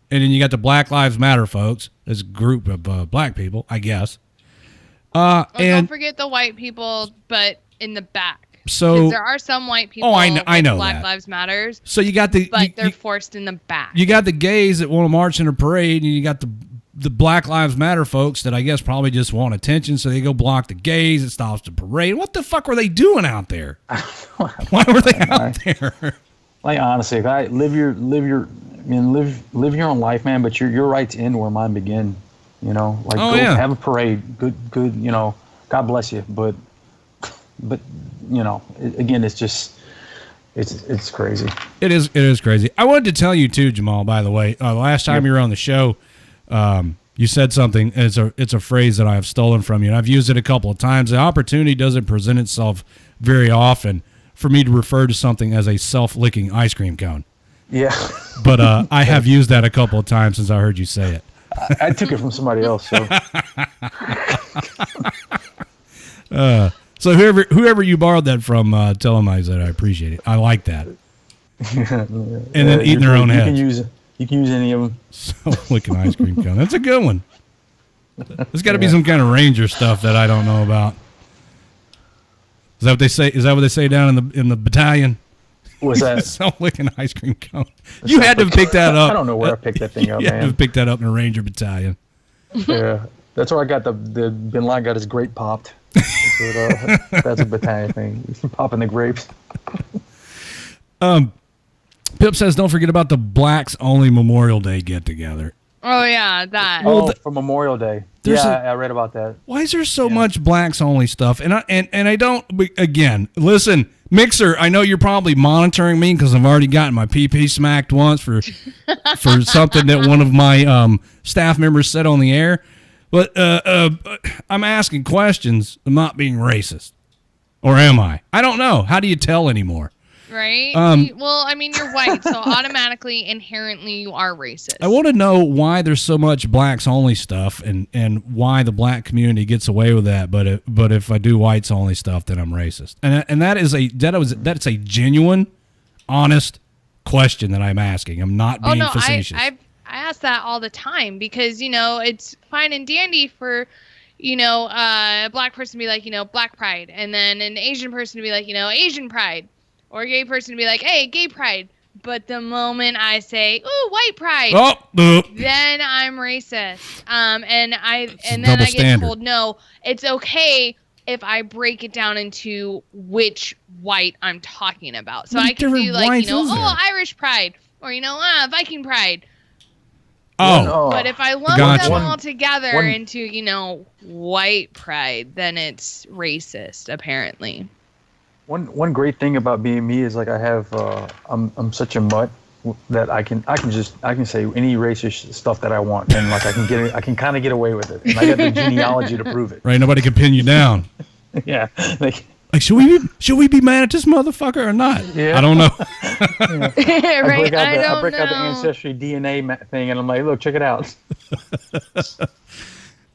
And then you got the Black Lives Matter folks, it's a group of black people, I guess. And don't And forget the white people, but in the back. so 'Cause there are some white people. I know Black that. Lives Matters. So you got the But they're forced in the back. you got the gays that want to march in a parade, and you got the Black Lives Matter folks that I guess probably just want attention, so they go block the gays. It stops the parade. What the fuck were they doing out there? Why were they out there? Like honestly, live your own life, man. But your rights end where mine begin. You know, like go have a parade. Good. You know, God bless you. But you know, again, it's just it's crazy. It is crazy. I wanted to tell you too, Jamahl. By the way, last time you were on the show, you said something. It's a phrase that I have stolen from you, and I've used it a couple of times. The opportunity doesn't present itself very often for me to refer to something as a self-licking ice cream cone. Yeah. But I have used that a couple of times since I heard you say it. I took it from somebody else. So. So whoever you borrowed that from, tell them I said I appreciate it. I like that. And then eating their own heads. You can use any of them. Self-licking ice cream cone. That's a good one. There's got to be some kind of Ranger stuff that I don't know about. Is that what they say? Is that what they say down in the battalion? What's that? Self-licking ice cream cone. You had to have picked that up. I don't know where I picked that thing up, You had to have picked that up in a Ranger battalion. Yeah, that's where I got the Bin Laden got his grape popped. That's a battalion thing. Popping the grapes. Pip says, don't forget about the Blacks Only Memorial Day get-together. Oh, yeah, that. Well, for Memorial Day. I read about that. Why is there so much Blacks Only stuff? And I don't, again, listen, Mixer, I know you're probably monitoring me because I've already gotten my PP smacked once for something that one of my staff members said on the air. But I'm asking questions. I'm not being racist. Or am I? I don't know. How do you tell anymore? Right? Well, I mean, you're white, so automatically, inherently, you are racist. I want to know why there's so much blacks only stuff and why the black community gets away with that. But if I do whites only stuff, then I'm racist. And that's a genuine, honest question that I'm asking. I'm not being facetious. I ask that all the time because, it's fine and dandy for, a black person to be like, black pride. And then an Asian person to be like, Asian pride. Or a gay person to be like, hey, gay pride. But the moment I say, ooh, white pride, then I'm racist. And then I get told, no, it's okay if I break it down into which white I'm talking about. So I can do like, Irish pride or, Viking pride. Oh. But if I lump them all together into, white pride, then it's racist, apparently. One great thing about being me is like I have I'm such a mutt that I can say any racist stuff that I want and like I can kind of get away with it and I got the genealogy to prove it. Right, nobody can pin you down. Yeah. Like should we be mad at this motherfucker or not? Yeah. I don't know. Yeah. Right. I break out the ancestry DNA thing and I'm like, look, check it out.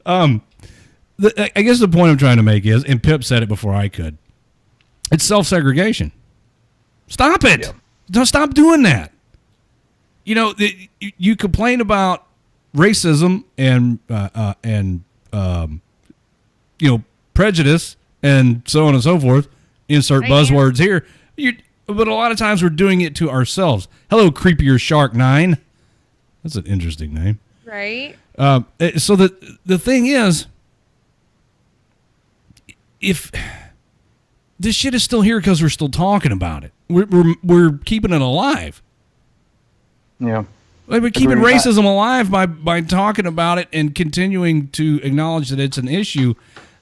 I guess the point I'm trying to make is, and Pip said it before I could. It's self-segregation. Stop it. Yep. Don't stop doing that. You complain about racism and prejudice and so on and so forth. Insert buzzwords here. But a lot of times we're doing it to ourselves. Hello, Creepier Shark 9. That's an interesting name. Right. So the thing is, if this shit is still here because we're still talking about it. We're keeping it alive. Yeah. Like we're keeping racism alive by talking about it and continuing to acknowledge that it's an issue.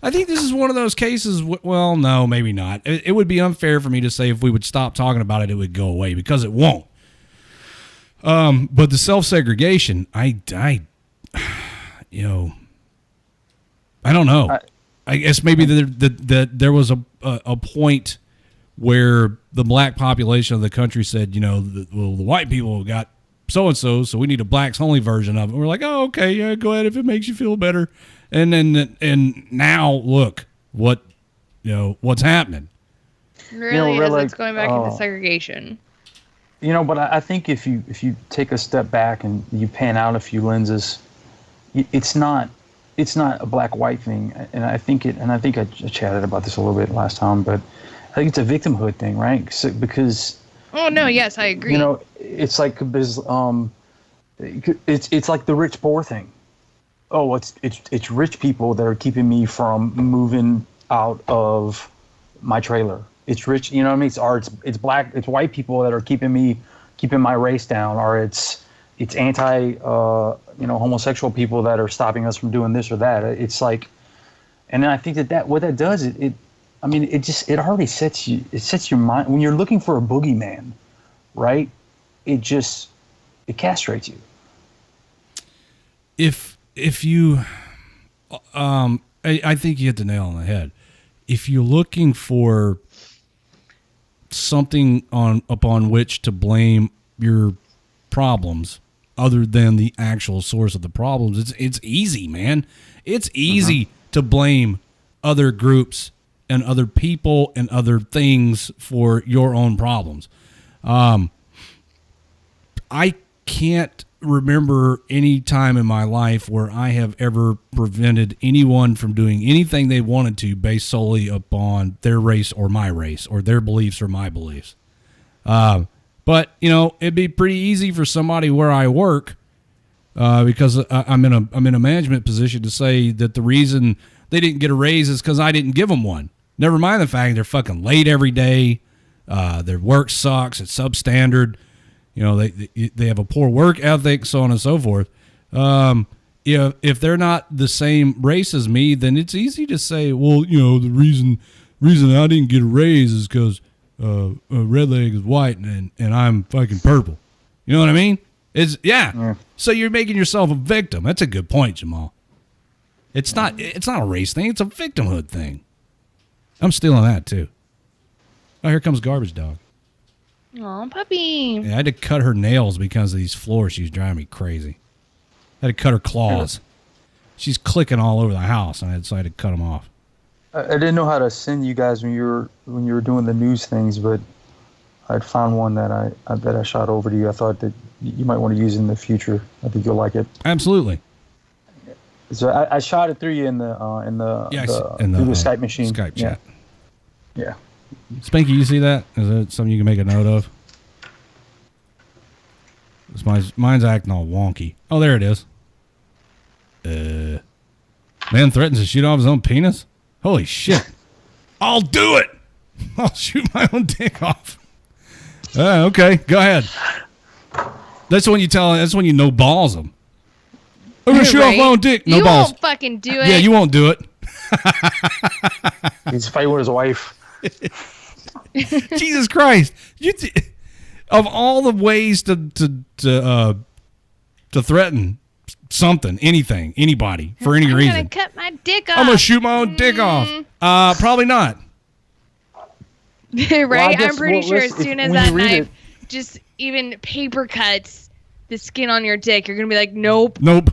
I think this is one of those cases. Well, no, maybe not. It would be unfair for me to say if we would stop talking about it, it would go away because it won't. But the self-segregation, I don't know. I guess maybe there was a point where the black population of the country said, the white people got so-and-so, so we need a blacks only version of it. And we're like, oh, okay, yeah, go ahead if it makes you feel better. And now look what's happening. Really we're is. like, It's going back into segregation. But I think if you take a step back and you pan out a few lenses, it's not a black-white thing, and I think I chatted about this a little bit last time, but I think it's a victimhood thing, right? Because Oh no, yes, I agree. It's like it's like the rich poor thing. Oh, it's rich people that are keeping me from moving out of my trailer. It's rich, you know what I mean? It's white people that are keeping my race down, or it's anti homosexual people that are stopping us from doing this or that. It's like, and then I think that what that does, it already sets your mind when you're looking for a boogeyman, right? It castrates you. If you, I think you hit the nail on the head. If you're looking for something upon which to blame your problems other than the actual source of the problems, it's easy, man. It's easy to blame other groups and other people and other things for your own problems. I can't remember any time in my life where I have ever prevented anyone from doing anything they wanted to based solely upon their race or my race, or their beliefs or my beliefs. But it'd be pretty easy for somebody where I work, because I'm in a management position, to say that the reason they didn't get a raise is because I didn't give them one. Never mind the fact they're fucking late every day. Their work sucks. It's substandard. They have a poor work ethic, so on and so forth. If they're not the same race as me, then it's easy to say, well, the reason I didn't get a raise is because Redleg is white and I'm fucking purple. You know what I mean? Yeah. So you're making yourself a victim. That's a good point, Jamahl. It's not a race thing. It's a victimhood thing. I'm stealing that too. Oh, here comes Garbage Dog. Aw, puppy. Yeah, I had to cut her nails because of these floors. She was driving me crazy. I had to cut her claws. She's clicking all over the house, and I decided to cut them off. I didn't know how to send you guys when you were doing the news things, but I'd found one that I shot over to you. I thought that you might want to use in the future. I think you'll like it. Absolutely. So I shot it through you through the Skype machine. Skype chat. Yeah. Spanky, you see that? Is that something you can make a note of? Mine's acting all wonky. Oh, there it is. Man threatens to shoot off his own penis? Holy shit. I'll do it. I'll shoot my own dick off. Okay, go ahead. That's when you no balls them. I'm going to shoot off my own dick. No balls. You won't fucking do it. Yeah, you won't do it. He's fighting with his wife. Jesus Christ! Of all the ways to threaten something, anything, anybody for any reason, I'm gonna cut my dick off. I'm gonna shoot my own dick off. Probably not. Right? Well, I'm pretty sure as soon as that knife just even paper cuts the skin on your dick, you're gonna be like, nope. I'm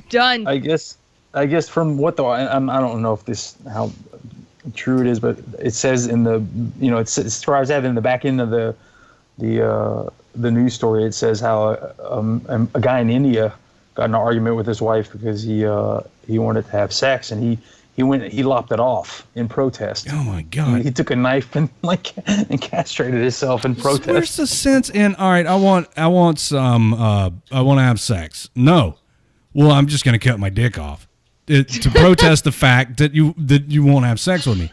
done. I guess from what though, I don't know if how true it is, but it says in the it describes that in the back end of the news story. It says how a guy in India got in an argument with his wife because he wanted to have sex, and he lopped it off in protest. Oh my God! He took a knife and castrated himself in protest. Where's the sense in? All right, I want to have sex. No, well, I'm just gonna cut my dick off to protest the fact that you won't have sex with me.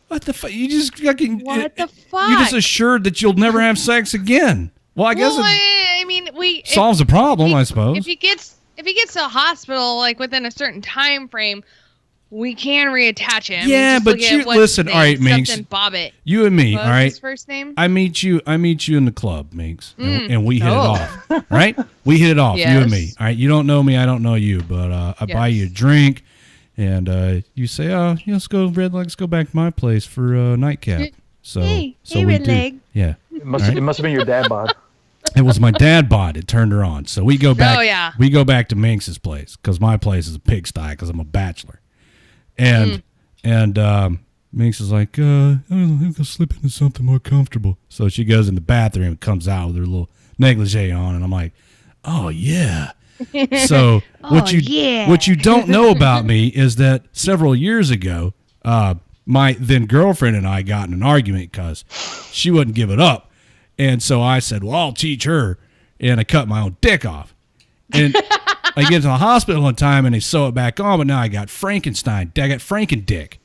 What the fuck? You just fucking. What the fuck? You just assured that you'll never have sex again. Well, I guess it solves the problem, I suppose. If he gets to the hospital within a certain time frame, we can reattach him. Yeah, but listen, all right, Minx. Bobbitt. You and me, what all right. was his first name? I meet you in the club, Minx, and we hit it off, right? We hit it off, yes. you and me. All right, you don't know me, I don't know you, but I buy you a drink, and you say, "Oh, let's go, Red Leg, let's go back to my place for a nightcap." So we Red do. Leg. Yeah. It must have been your dad bod. It was my dad bod. It turned her on. So we go back. Oh, yeah. We go back to Minx's place because my place is a pigsty because I'm a bachelor. And Minx is like, I'm going to slip into something more comfortable. So she goes in the bathroom and comes out with her little negligee on. And I'm like, oh, yeah. So what you don't know about me is that several years ago, my then girlfriend and I got in an argument because she wouldn't give it up. And so I said, well, I'll teach her. And I cut my own dick off. And I get to the hospital one time and they sew it back on, but now I got Frankenstein. I got Franken-dick.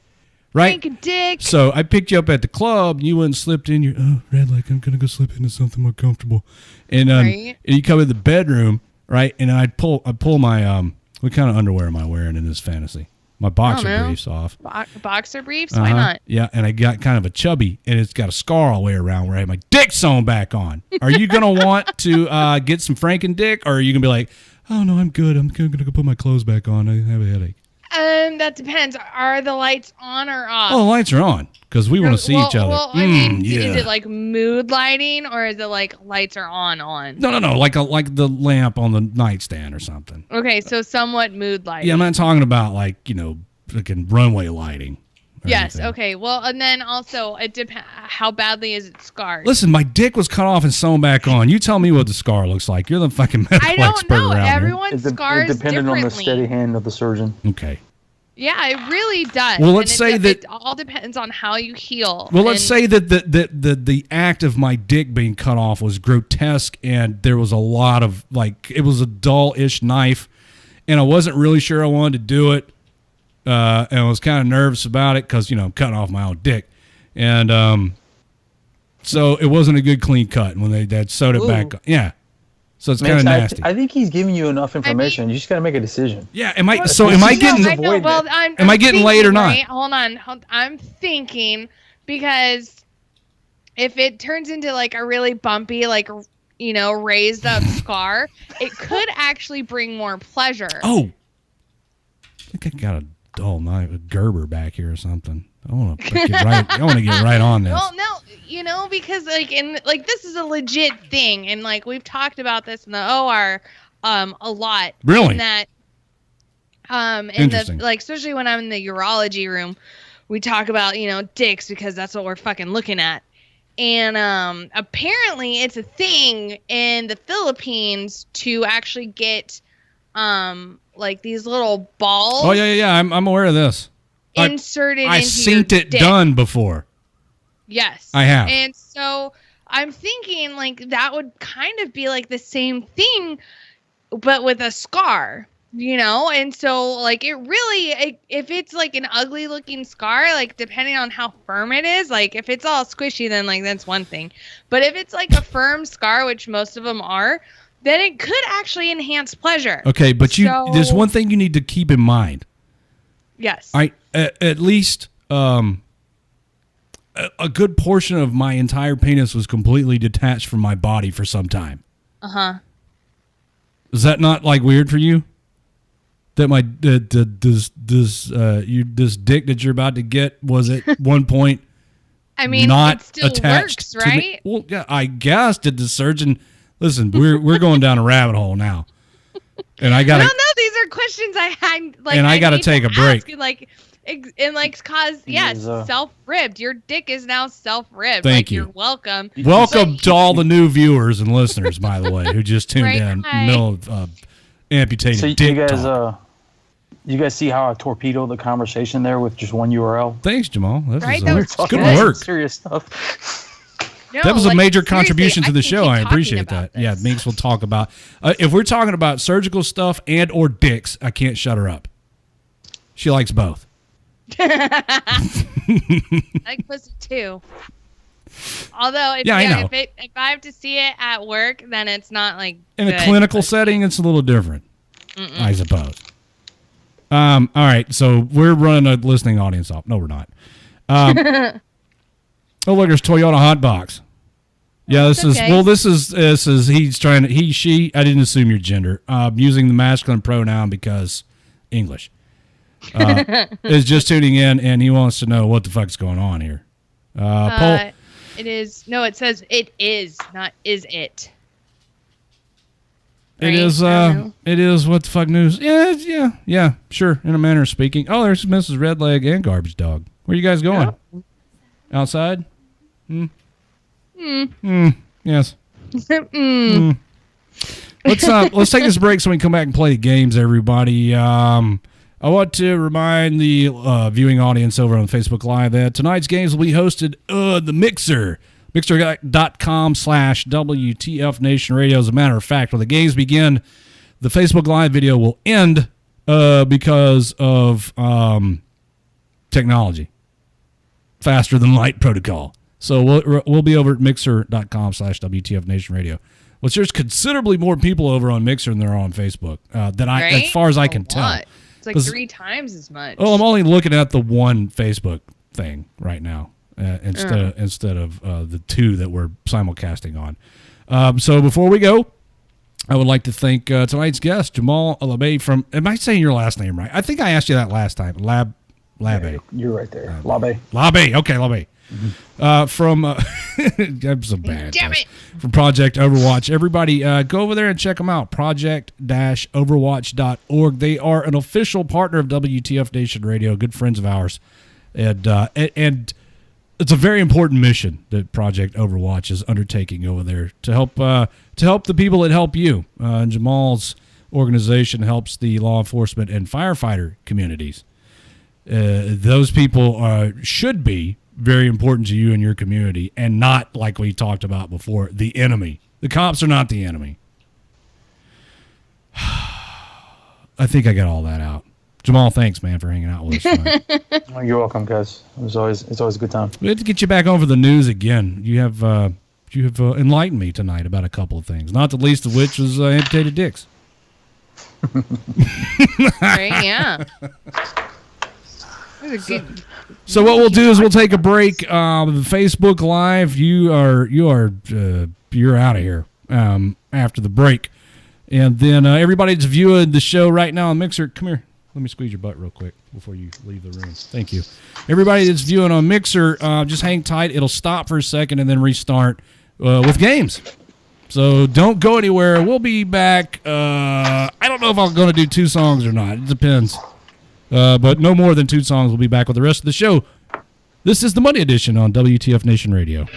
Right? Franken-dick. So I picked you up at the club and you went and slipped in your, Red, like I'm going to go slip into something more comfortable. And, and you come in the bedroom, right? And I pull my, what kind of underwear am I wearing in this fantasy? My boxer briefs off. Boxer briefs? Why not? Yeah, and I got kind of a chubby, and it's got a scar all the way around where I have my dick sewn back on. Are you going to want to get some Franken-dick, or are you going to be like, oh, no, I'm good. I'm going to go put my clothes back on. I have a headache. That depends. Are the lights on or off? Oh, the lights are on, because we want to see each other. Well, I mean, is it like mood lighting, or is it like lights are on? No, like the lamp on the nightstand or something. Okay, so somewhat mood lighting. Yeah, I'm not talking about like, freaking runway lighting. Yes, anything. okay. Well, and then also, it depends. How badly is it scarred? Listen, my dick was cut off and sewn back on. You tell me what the scar looks like. You're the fucking medical expert around here. Everyone's scars it depended differently. on the steady hand of the surgeon. Okay. Yeah, it really does. Well, let's say that it all depends on how you heal. Well, let's say that the act of my dick being cut off was grotesque, and there was a lot of it was a dull-ish knife, and I wasn't really sure I wanted to do it, and I was kind of nervous about it because I'm cutting off my own dick, and so it wasn't a good clean cut when they sewed it back. Yeah. So it's kind of nasty. I think he's giving you enough information. You just got to make a decision. Yeah. Am I getting laid or not? Right? Hold on. I'm thinking because if it turns into like a really bumpy, raised up scar, it could actually bring more pleasure. Oh. I think I got a dull knife, a Gerber back here or something. I want to get right on this. Well, no, because this is a legit thing, and we've talked about this in the OR a lot. Really? In that, especially when I'm in the urology room, we talk about dicks because that's what we're fucking looking at. And apparently, it's a thing in the Philippines to actually get these little balls. Oh yeah. I'm aware of this. Inserted into I've seen it dick. done before. Yes. I have. And so I'm thinking that would kind of be like the same thing, but with a scar, And so it really, if it's an ugly looking scar, depending on how firm it is, if it's all squishy, then that's one thing. But if it's a firm scar, which most of them are, then it could actually enhance pleasure. Okay, but there's one thing you need to keep in mind. Yes. At least a good portion of my entire penis was completely detached from my body for some time. Uh-huh. Is that not weird for you? That this dick that you're about to get was at one point I mean, not it still attached works, right? Well, yeah, I guess. Did the surgeon listen? We're going down a rabbit hole now. And I got no, these are questions I and I got to take a break. Cause self-ribbed. Your dick is now self-ribbed. Thank you. You're welcome. Welcome to all the new viewers and listeners, by the way, who just tuned in the middle of amputated dick talk. You guys see how I torpedo the conversation there with just one URL? Thanks, Jamal. That was good work. Serious stuff. No, that was a major contribution to the show. I appreciate that. This. Yeah, Minx will talk about if we're talking about surgical stuff and or dicks, I can't shut her up. She likes both. I like pussy too. Although if I have to see it at work, then it's not in a clinical setting. It's a little different, I suppose. All right, so we're running a listening audience off. No, we're not. Oh, look, there's Toyota Hot Box. Yeah, this is she. I didn't assume your gender. Using the masculine pronoun because English. Is just tuning in, and he wants to know what the fuck's going on here. Paul. It is. No, it says it is, not is it. Right? It is what the fuck news. Yeah, sure, in a manner of speaking. Oh, there's Mrs. Redleg and Garbage Dog. Where you guys going? Yeah. Outside? Yes. Let's take this break so we can come back and play the games, everybody. I want to remind the viewing audience over on Facebook Live that tonight's games will be hosted the Mixer. Mixer.com/WTF Nation Radio. As a matter of fact, when the games begin, the Facebook Live video will end because of technology. Faster than light protocol. So we'll be over at Mixer.com/WTF Nation Radio. Well, there's considerably more people over on Mixer than there are on Facebook. As far as I can tell. It's like 3 times as much. Oh, I'm only looking at the one Facebook thing right now instead of the 2 that we're simulcasting on. So before we go, I would like to thank tonight's guest, Jamahl Labbe from. Am I saying your last name right? I think I asked you that last time. Labbe. Yeah, you're right there. Labbe. Labbe. Okay, Labbe. From I'm so bad. Damn it. From Project Overwatch. Everybody, go over there and check them out. Project-overwatch.org. They are an official partner of WTF Nation Radio, good friends of ours, and it's a very important mission that Project Overwatch is undertaking over there to help the people that help you. Jamahl's organization helps the law enforcement and firefighter communities. Those people should be very important to you and your community, and not, like we talked about before, the enemy. The cops are not the enemy. I think I got all that out. Jamahl, thanks, man, for hanging out with us tonight. You're welcome, guys. It's always a good time. We have to get you back over the news again. You have enlightened me tonight about a couple of things, not the least of which was amputated dicks. Right? Yeah. So what we'll do is we'll take a break. Facebook Live, you're out of here after the break, and then everybody that's viewing the show right now on Mixer, come here. Let me squeeze your butt real quick before you leave the room. Thank you. Everybody that's viewing on Mixer, just hang tight. It'll stop for a second and then restart with games. So don't go anywhere. We'll be back. I don't know if I'm going to do 2 songs or not. It depends. But no more than 2 songs. We'll be back with the rest of the show. This is the Monday edition on WTF Nation Radio.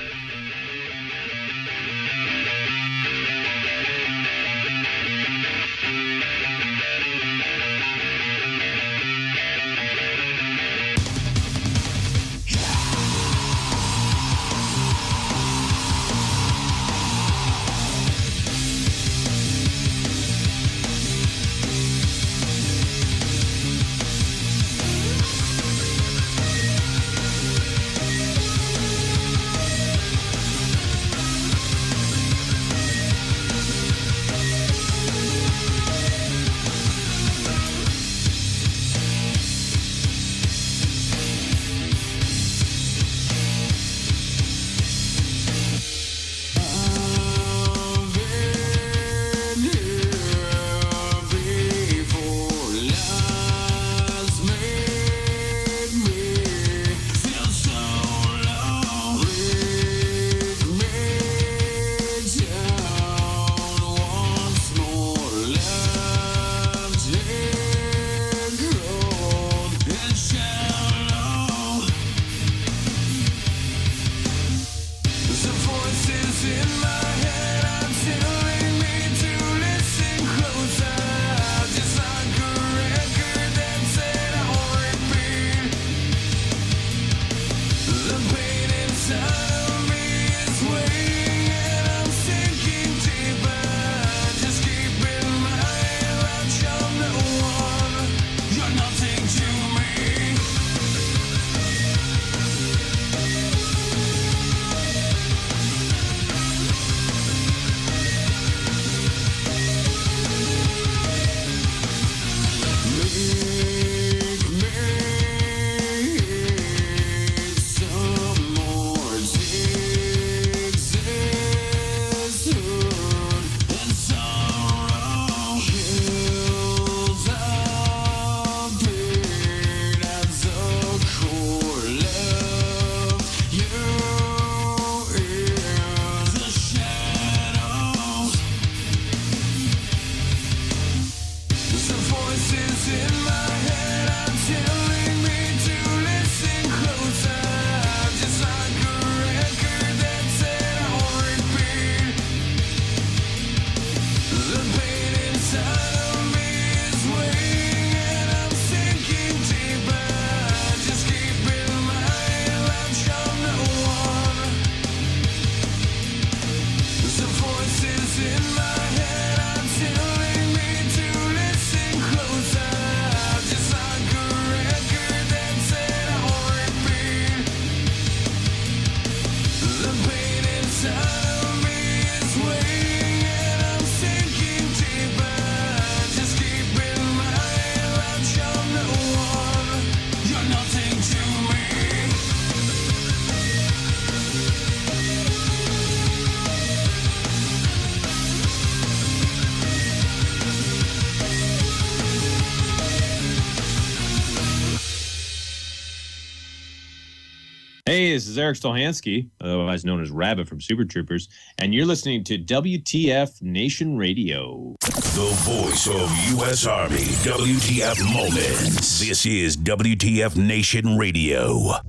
Hey, this is Eric Stolhansky, otherwise known as Rabbit from Super Troopers, and you're listening to WTF Nation Radio. The voice of U.S. Army, WTF Moments. This is WTF Nation Radio.